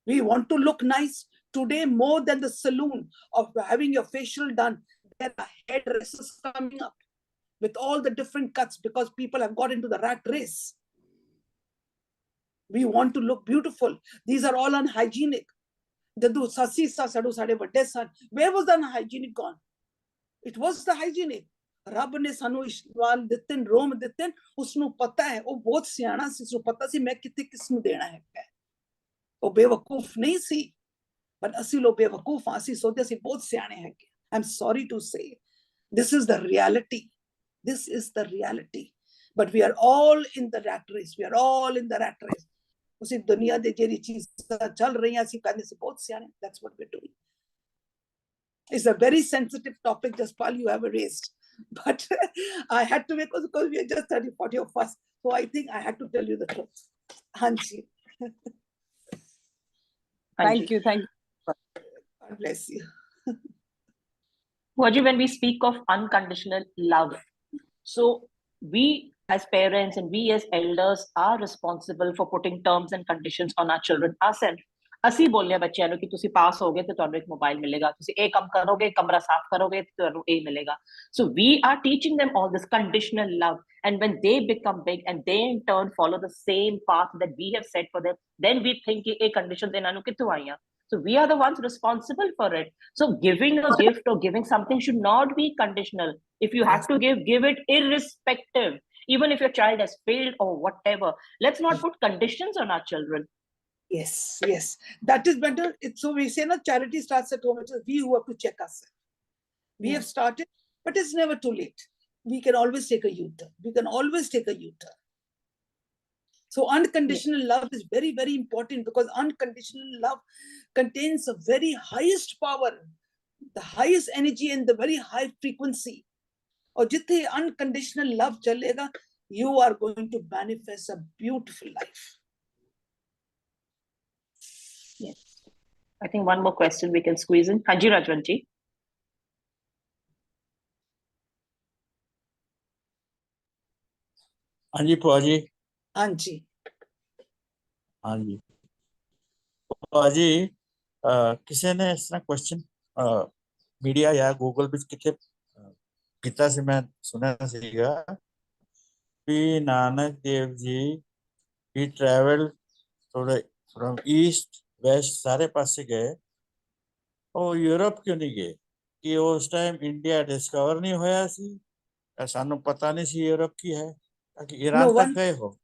We want to look nice. Today, more than the saloon of having your facial done, there are hairdressers coming up with all the different cuts, because people have got into the rat race. We want to look beautiful. These are all unhygienic. Where was the unhygienic gone? It was the hygienic. ਰੱਬ ਨੇ ਸਾਨੂੰ ਇਸ਼ਵਾਲ ਦਿੱਤੇ, ਰੋਮ ਦਿੱਤੇ, ਉਸਨੂੰ ਪਤਾ ਹੈ, ਉਹ ਬਹੁਤ ਸਿਆਣਾ ਸੀ, ਉਸਨੂੰ ਪਤਾ ਸੀ ਮੈਂ ਕਿੱਥੇ ਕਿਸ ਨੂੰ ਦੇਣਾ ਹੈ, ਉਹ ਬੇਵਕੂਫ ਨਹੀਂ ਸੀ, but ਅਸੀਂ ਲੋਕ ਬੇਵਕੂਫ ਹਾਂ, ਅਸੀਂ ਸੋਚਦੇ ਅਸੀਂ ਬਹੁਤ ਸਿਆਣੇ ਹੈਗੇ. I'm sorry to say, this is the reality. This is the reality. But we are all in the rat race. We are all in the rat race. ਉਸੇ ਦੁਨੀਆ ਦੇ ਜਿਹੜੀ ਚੀਜ਼ਾਂ ਚੱਲ ਰਹੀਆਂ, ਅਸੀਂ ਕਹਿੰਦੇ ਸੀ ਬਹੁਤ ਸਿਆਣੇ. That's what we're doing. It's a very sensitive topic, Jaspal, you have raised. But I had to make, because we are just 30, 40 of us. So I think I had to tell you the truth. Hanji. Thank you. God bless you. Vaji, when we speak of unconditional love, so we as parents and we as elders are responsible for putting terms and conditions on our children ourselves. ਅਸੀਂ ਬੋਲਿਆ ਬੱਚਿਆਂ ਨੂੰ ਕਿ ਤੁਸੀਂ ਪਾਸ ਹੋਗੇ ਤੇ ਤੁਹਾਨੂੰ ਇੱਕ ਮੋਬਾਈਲ ਮਿਲੇਗਾ, ਤੁਸੀਂ ਇਹ ਕੰਮ ਕਰੋਗੇ, ਕਮਰਾ ਸਾਫ਼ ਕਰੋਗੇ ਤੇ ਤੁਹਾਨੂੰ ਇਹ ਮਿਲੇਗਾ. So we are teaching them all this conditional love, and when they become big and they in turn follow the same path that we have set for them, then we think ਕਿ ਇਹ conditions ਇਹਨਾਂ ਨੂੰ ਕਿੱਥੋਂ ਆਈਆਂ. So we are the ones responsible for it. So giving a gift or giving something should not be conditional. If you have to give it irrespective, even if your child has failed or whatever. Let's not put conditions on our children. Yes, that is better. So we say na, charity starts at home. It is we who have to check ourselves. We have started, but it's never too late. We can always take a U-turn. So unconditional love is very, very important, because unconditional love contains the very highest power, the highest energy and the very high frequency. Or jithe unconditional love chalega, you are going to manifest a beautiful life. Yes. I think one more question we can squeeze in. Hanji Rajwanji. Hanji Paji. Hanji. Paji, किसी ने इस तरह question media या Google पे कितने पिता से मैं सुना सीगा कि Nanak Dev ji he traveled from east west सारे पासे गए, और यूरोप क्यों नहीं गए? कि उस टाइम इंडिया डिस्कवर नहीं होया सी, सानू पता नहीं सी यूरोप की है, ताकि ईरान तक गए हो,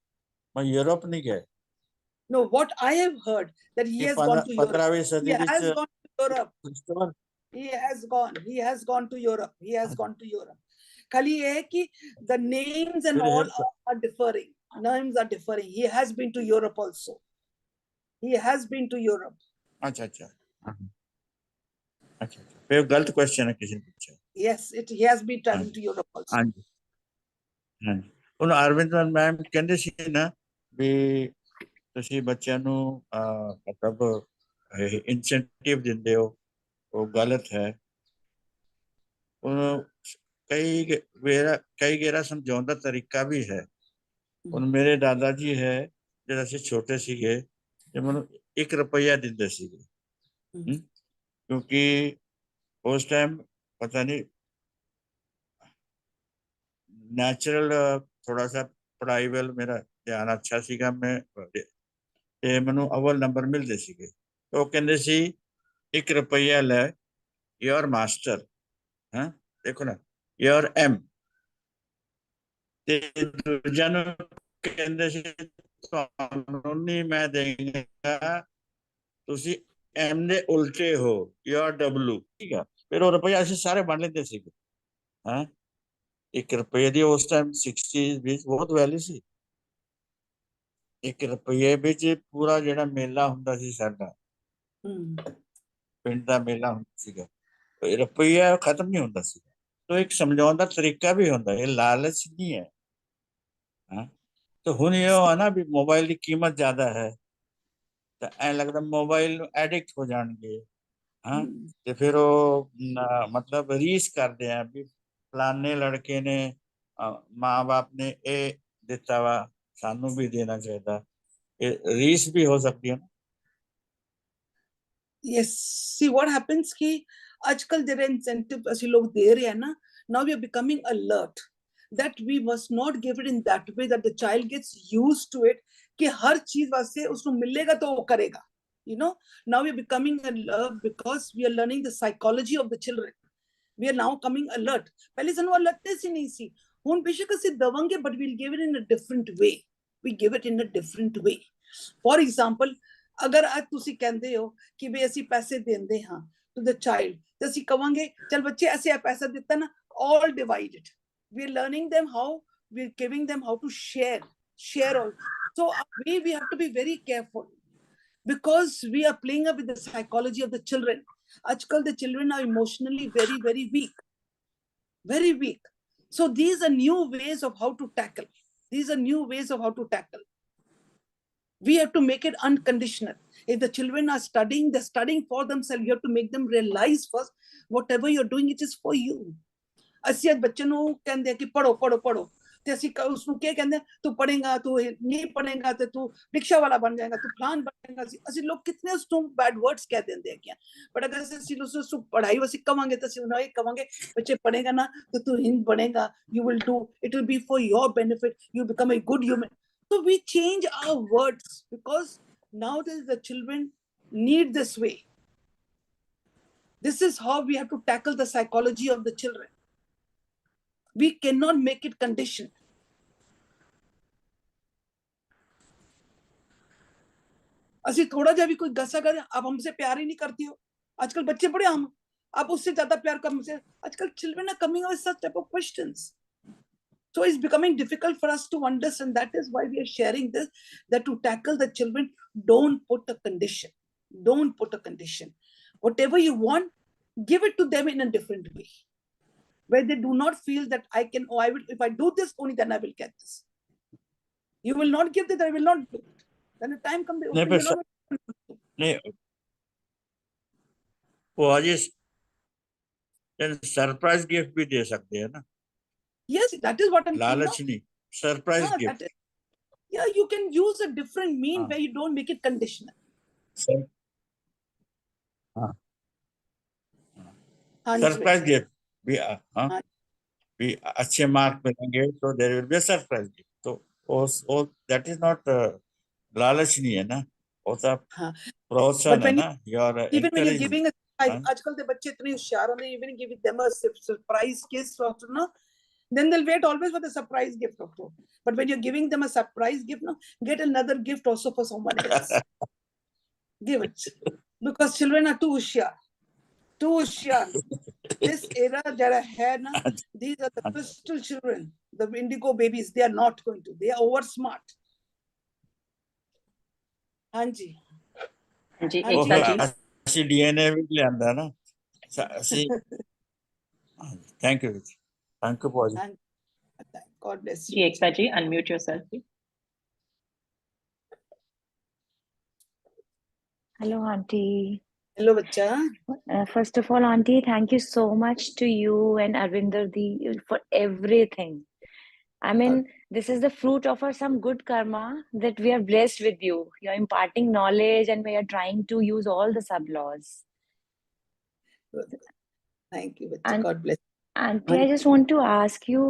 मैं यूरोप नहीं गए. No, what I have heard that he has gone to Europe. 15वीं सदी He has gone to Europe. He has gone. He has gone to Europe. He has gone to Europe. खाली ये है कि the names and all are differing. Names are differing. He has been to Europe also. He has been to Europe. अच्छा अच्छा हाँ, अच्छा अच्छा फिर गलत क्वेश्चन है किसी ने पूछा Yes, he has been traveling to Europe also. हाँ जी हाँ जी ਉਹਨੂੰ ਅਰਵਿੰਦ ਮੈਮ ਕਹਿੰਦੇ ਸੀ ਨਾ ਵੀ ਤੁਸੀਂ ਬੱਚਿਆਂ ਨੂੰ ਮਤਲਬ ਇਨਸੈਂਟਿਵ ਦਿੰਦੇ ਹੋ ਉਹ ਗਲਤ ਹੈ ਉਹਨੂੰ ਕਈ ਗੇਰਾ ਸਮਝਾਉਣ ਦਾ ਤਰੀਕਾ ਵੀ ਹੈ ਹੁਣ ਮੇਰੇ ਦਾਦਾ ਜੀ ਹੈ ਜਦੋਂ ਅਸੀਂ ਛੋਟੇ ਸੀਗੇ ਤੇ ਮੈਨੂੰ 1 ਰੁਪਈਆ ਦਿੰਦੇ ਸੀਗੇ ਕਿਉਂਕਿ ਉਸ ਟਾਈਮ ਪਤਾ ਨਹੀਂ ਨੈਚੁਰਲ ਥੋੜਾ ਸਾ ਪੜ੍ਹਾਈ ਵੱਲ ਮੇਰਾ ਧਿਆਨ ਅੱਛਾ ਸੀਗਾ ਮੈਂ ਤੇ ਮੈਨੂੰ ਅਵਲ ਨੰਬਰ ਮਿਲਦੇ ਸੀਗੇ ਉਹ ਕਹਿੰਦੇ ਸੀ 1 ਰੁਪਈਆ ਲੈ ਯੋਰ ਮਾਸਟਰ ਹਾਂ ਦੇਖੋ ਨਾ ਯੋਰ ਐਮ ਤੇ ਦੂਜਿਆਂ ਨੂੰ ਕਹਿੰਦੇ ਸੀ ਤੁਹਾਨੂੰ ਨਹੀਂ ਮੈਂ ਦੇਂਗਾ ਤੁਸੀਂ ਐਮ ਦੇ ਉਲਟੇ ਹੋ ਯੋਰ ਡਬਲੂ ਠੀਕ ਆ ਫਿਰ ਉਹ ਰੁਪਈਆ ਅਸੀਂ ਸਾਰੇ ਵੰਡ ਲੈਂਦੇ ਸੀਗੇ ਹਾਂ 1 ਰੁਪਏ ਦੀ ਉਸ ਟਾਈਮ 60 ਵਿੱਚ ਬਹੁਤ ਵੈਲਿਊ ਸੀ 1 ਰੁਪਏ ਵਿੱਚ ਪੂਰਾ ਜਿਹੜਾ ਮੇਲਾ ਹੁੰਦਾ ਸੀ ਸਾਡਾ ਪਿੰਡ ਦਾ ਮੇਲਾ ਹੁੰਦਾ ਸੀਗਾ ਰੁਪਈਆ ਖਤਮ ਨਹੀਂ ਹੁੰਦਾ ਸੀ ਤੋ ਇੱਕ ਸਮਝਾਉਣ ਦਾ ਤਰੀਕਾ ਵੀ ਹੁੰਦਾ ਇਹ ਲਾਲਚ ਨਹੀਂ ਹੈ ਹਾਂ ਤੇ ਹੁਣ ਇਹ ਆ ਨਾ ਵੀ ਮੋਬਾਈਲ ਦੀ ਕੀਮਤ ਜ਼ਿਆਦਾ ਹੈ ਤਾਂ ਐ ਲੱਗਦਾ ਮੋਬਾਈਲ ਨੂੰ ਐਡਿਕਟ ਹੋ ਜਾਣਗੇ ਹਾਂ ਤੇ ਫਿਰ ਉਹ ਮਤਲਬ ਰੀਸ ਕਰਦੇ ਆ ਵੀ ਫਲਾਣੇ ਲੜਕੇ ਨੇ ਮਾਂ-ਬਾਪ ਨੇ ਇਹ ਦਿੱਤਾ ਵਾ ਸਾਨੂੰ ਵੀ ਦੇਣਾ ਚਾਹੀਦਾ ਇਹ ਰੀਸ ਵੀ ਹੋ ਸਕਦੀ ਹੈ Yes, see what happens कि आजकल जरा incentive ਅਸੀਂ ਲੋग दे रहे हैं ना, now we are becoming alert that we must not give it in that way that the child gets used to it कि हर चीज वास्ते उसको मिलेगा तो वो करेगा. You know, now we are becoming alert because we are learning the psychology of the children. We are now coming alert. पहले ਸਾਨੂੰ alertness ਹੀ ਨਹੀਂ ਸੀ. ਹੁਣ ਬੇਸ਼ੱਕ ਅਸੀਂ ਦਵਾਂਗੇ but we'll give it in a different way. We give it in a different way. For example, ਅਗਰ ਅੱਜ ਤੁਸੀਂ ਕਹਿੰਦੇ ਹੋ ਕਿ ਵੀ ਅਸੀਂ ਪੈਸੇ ਦਿੰਦੇ ਹਾਂ ਟੂ ਦ ਚਾਈਲਡ ਤੇ ਅਸੀਂ ਕਵਾਂਗੇ ਚਲ ਬੱਚੇ ਅਸੀਂ ਇਹ ਪੈਸਾ ਦਿੱਤਾ ਨਾ all divide it. We are learning them how, we are giving them how to share all. So we have to be very careful because we are playing up with the psychology of the children. Ajkal the children are emotionally very, very weak. Very weak. So these are new ways of how to tackle. These are new ways of how to tackle. We have to make it unconditional. If the children are studying, they're studying for themselves. You have to make them realize first, whatever you're doing, it is for you. ਅਸੀਂ ਅੱਜ ਬੱਚੇ ਨੂੰ ਕਹਿੰਦੇ ਕਿ ਪੜੋ ਪੜੋ ਪੜੋ ਤੇ ਅਸੀਂ ਉਸਨੂੰ ਕੀ ਕਹਿੰਦੇ ਤੂੰ ਪੜੇਗਾ ਤੂੰ ਨਹੀਂ ਪੜੇਗਾ ਤੇ ਤੂੰ ਰਿਕਸ਼ਾ ਵਾਲਾ ਬਣ ਜਾਏਗਾ ਤੂੰ ਫਲਾਨ ਬਣ ਜਾਏਗਾ ਅਸੀਂ ਲੋਕ ਕਿਤਨੇ ਉਸਨੂੰ ਬੈਡ ਵਰਡਸ ਕਹਿ ਦਿੰਦੇ ਹੈਗੇ ਬਟ ਅਗਰ ਅਸੀਂ ਉਸਨੂੰ ਪੜ੍ਹਾਈ ਵਸੀ ਕਵਾਂਗੇ ਤਾਂ ਅਸੀਂ ਉਹਨਾਂ ਇਹ ਕਵਾਂਗੇ ਬੱਚੇ ਪੜੇਗਾ ਨਾ ਤੇ ਤੂੰ ਹਿੰਦ ਬਣੇਗਾ you will do it will be for your benefit, you become a good human. So we change our words because nowadays the children need this way. This is how we have to tackle the psychology of the children. We cannot make it conditional. ਅਸੀਂ थोड़ा ਜਿਹਾ ਵੀ ਕੋਈ ਗਸਾ करे आप हमसे प्यार ही नहीं करती हो. आजकल बच्चे बड़े हम आप उससे ज्यादा प्यार कर मुझसे. आजकल children are coming up with such type of questions. So it's becoming difficult for us to understand. That is why we are sharing this, that to tackle the children, don't put a condition. Don't put a condition. Whatever you want, give it to them in a different way. Where they do not feel that I can, oh, I will, if I do this, only then I will get this. You will not give that, I will not do it. Then the time comes, they will not. नहीं वो आज surprise gift भी दे सकते हैं ना Yes, that is what I'm saying. लालच नहीं surprise gift Yeah, you can use a different mean where you don't make it conditional. Surprise gift भी भी अच्छे मार्क मिलेंगे तो there will be surprise gift तो दैट इज नॉट लालच नहीं है ना वो सब प्रोत्साहन है ना your even when you're giving a आजकल के बच्चे इतने होशियार होते हैं, even giving them a surprise gift, no, then they'll wait always for the surprise gift also. But when you're giving them a surprise gift, no, get another gift also for someone else. Give it, because children are too hoshiyar, Too Shan. This era jara hai na, these are the crystal children, the indigo babies. They are not going to. They are over smart. Hanji. Hanji, Hanji. Ekta ji. ਅਸੀਂ DNA ਵੀ ਲਿਆਂਦਾ ਨਾ ਅਸੀਂ thank you ਭਾਜੀ God bless Ji, you. Ekta ji, unmute yourself, please. Hello, Auntie. Hello, bacha. First of all, Auntie, thank you so much to you and Arvinder Di for everything. I mean, this is the fruit of our some good karma that we are blessed with you. You're imparting knowledge and we are trying to use all the sub-laws. Thank you, bacha. And God bless. Auntie, I just want to ask you,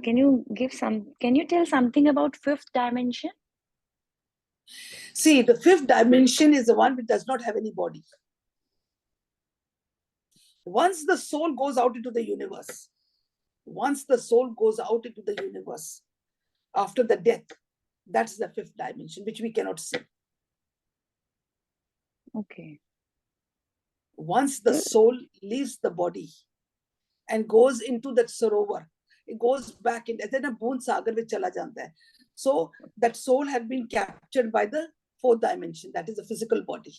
can you tell something about fifth dimension? See, the fifth dimension is the one which does not have any body. Once the soul goes out into the universe, after the death, that's the fifth dimension, which we cannot see. Okay. Once the soul leaves the body and goes into that sarovar, it goes back in, then a boon sagar with chala janta hai. So that soul had been captured by the fourth dimension, that is the physical body.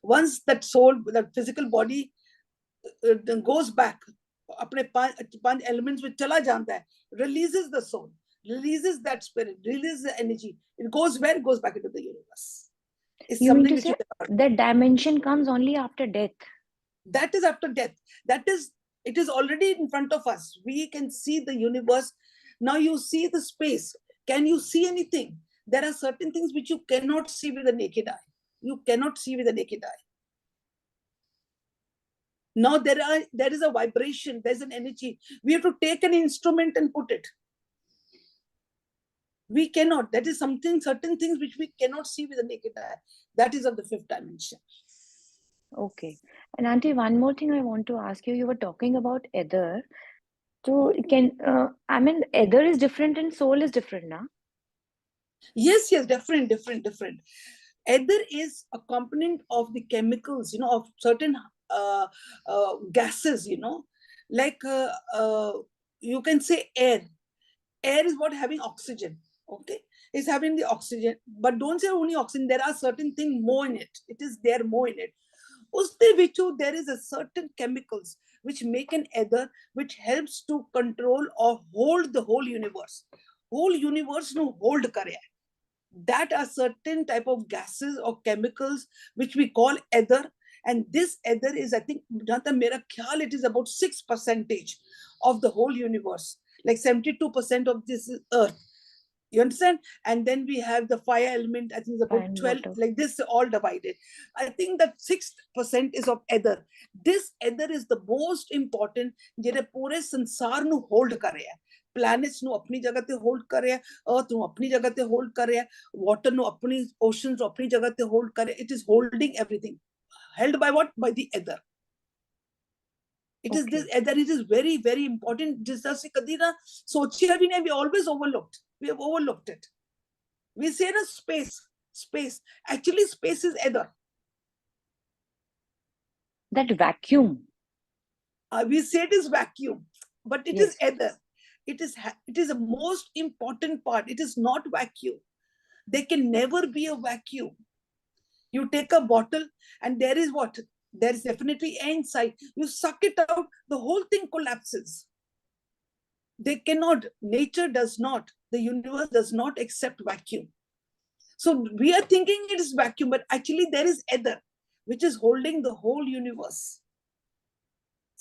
Once that soul, that physical body goes back, apne panch elements with chala janta hai, releases the soul, releases that spirit, releases the energy. It goes where? It goes back into the universe. It's You mean something to say which that dimension comes only after death? that is after death. That is, it is already in front of us. We can see the universe. Now you see the space. Can you see anything? There are certain things which you cannot see with the naked eye. You cannot see with the naked eye. Now there is a vibration, there's an energy. We have to take an instrument and put it. We cannot. That is something, certain things which we cannot see with the naked eye. That is of the fifth dimension. Okay. And Auntie, one more thing I want to ask you. You were talking about ether. So I mean, ether is different and soul is different, na? Yes, different. Ether is a component of the chemicals, of certain gases, like you can say air. Air is what having oxygen, okay? It's having the oxygen, but don't say only oxygen. There are certain things more in it. It is there more in it. Uste vichu, there is a certain chemicals which make an ether, which helps to control or hold the whole universe. Whole universe no hold kare. That are certain type of gases or chemicals which we call ether. And this ether is, I think, mera khayal, it is about 6% of the whole universe. Like 72% of this is earth. You understand? And then we have the fire element, I think it's about 12, like this, all divided. I think that 6% is of ether. This ether is the most important, jehde pure sansar nu hold kar raha hai. Planets nu apni jagah te hold kar raha hai, earth nu apni jagah te hold kar raha hai, water nu apni, oceans nu apni jagah te hold kar raha hai. It is holding everything. Held by what? By the ether. It is this ether, it is very, very important. Just as kadina sochiya bhi nahi, we always overlooked. We have overlooked it. We say na space. Actually, space is ether. That vacuum. We say it is vacuum, but it is ether. It is a most important part. It is not vacuum. There can never be a vacuum. You take a bottle and there is what? There is definitely air inside. You suck it out, the whole thing collapses. They cannot, nature does not, the universe does not accept vacuum. So we are thinking it is vacuum, but actually there is ether, which is holding the whole universe.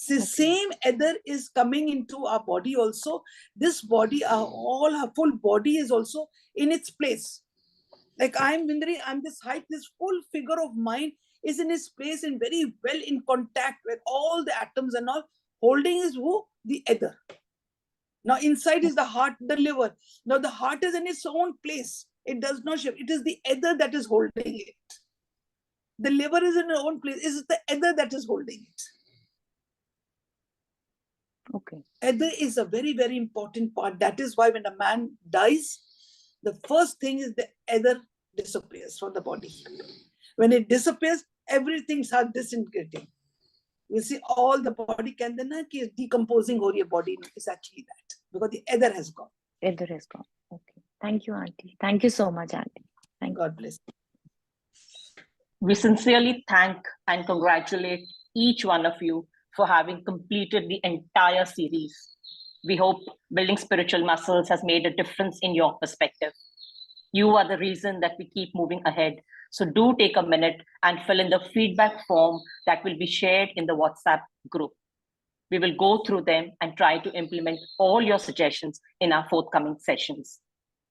The same ether is coming into our body also. This body, all her full body is also in its place. Like I'm Vindri, I'm this height, this full figure of mine is in its place and very well in contact with all the atoms and all. Holding is who? The ether. Now inside is the heart, the liver. Now the heart is in its own place. It does not shift. It is the ether that is holding it. The liver is in its own place. It is the ether that is holding it. Okay. Ether is a very, very important part. That is why when a man dies, the first thing is the ether disappears from the body. When it disappears, everything starts disintegrating. We'll see all the body कहते ना कि decomposing हो रही है body में, is actually that because the ether has gone. Ether has gone. Okay. Thank you, Auntie. Thank you so much, Auntie. Thank you. God bless. We sincerely thank and congratulate each one of you for having completed the entire series. We hope building spiritual muscles has made a difference in your perspective. You are the reason that we keep moving ahead. So do take a minute and fill in the feedback form that will be shared in the WhatsApp group. We will go through them and try to implement all your suggestions in our forthcoming sessions.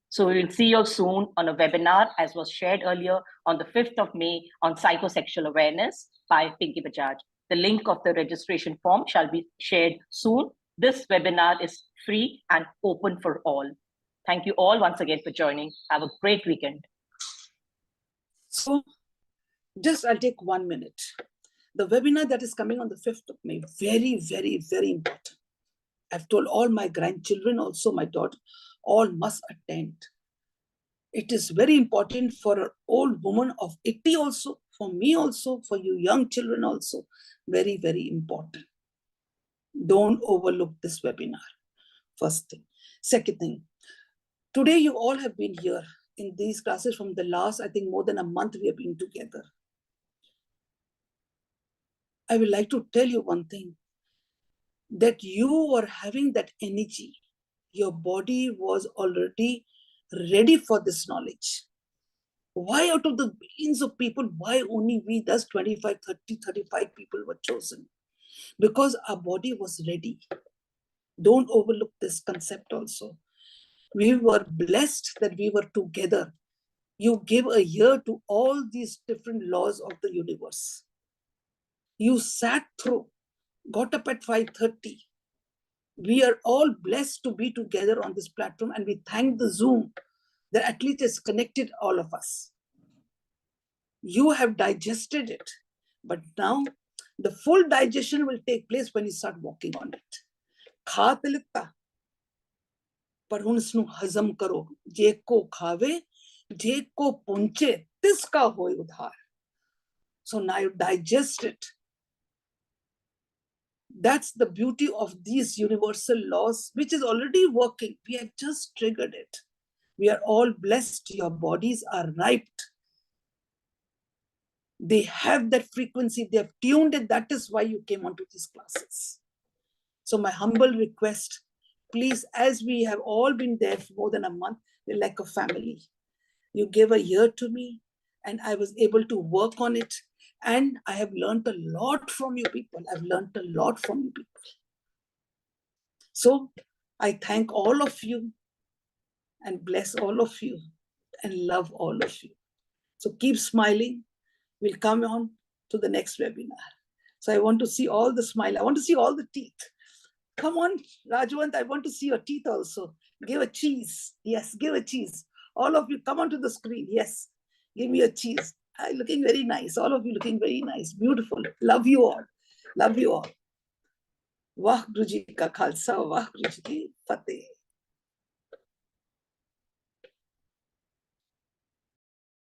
So we will see you soon on a webinar, as was shared earlier, on the 5th of May on psychosexual awareness by Pinky Bajaj. The link of the registration form shall be shared soon. This webinar is free and open for all. Thank you all once again for joining. Have a great weekend. So just I'll take 1 minute. The webinar that is coming on the 5th of May, very, very, very important. I've told all my grandchildren, also my daughter, all must attend. It is very important for an old woman of 80 also, for me also, for you young children also. Very, very important. Don't overlook this webinar. First thing. Second thing, today you all have been here in these classes from the last, I think more than a month we have been together. I would like to tell you one thing, that you were having that energy. Your body was already ready for this knowledge. Why out of the billions of people, why only we, thus 25, 30, 35 people were chosen? Because our body was ready. Don't overlook this concept also. We were blessed that we were together. You gave a year to all these different laws of the universe. You sat through, got up at 5:30. We are all blessed to be together on this platform, and we thank the Zoom that at least has connected all of us. You have digested it, but now the full digestion will take place when you start walking on it. खा ते लिता, पर हुन इसनु हजम करो. जे को खावे, जे को पुंचे, तिसका होय उधार. So now you digest it. That's the beauty of these universal laws, which is already working. We have just triggered it. We are all blessed. Your bodies are ripe. They have that frequency. They have tuned it. That is why you came onto these classes. So my humble request, please, as we have all been there for more than a month, we're like a family. You gave a year to me, and I was able to work on it. And I have learned a lot from you people. I've learned a lot from you people. So I thank all of you and bless all of you and love all of you. So keep smiling. We'll come on to the next webinar. So I want to see all the smile. I want to see all the teeth. Come on, Rajwant, I want to see your teeth also. Give a cheese. Yes, give a cheese. All of you come onto the screen. Yes, give me a cheese. Looking very nice. All of you looking very nice. Beautiful. Love you all. Love you all. Waheguru Ji ka Khalsa, Waheguru Ji ki Fateh.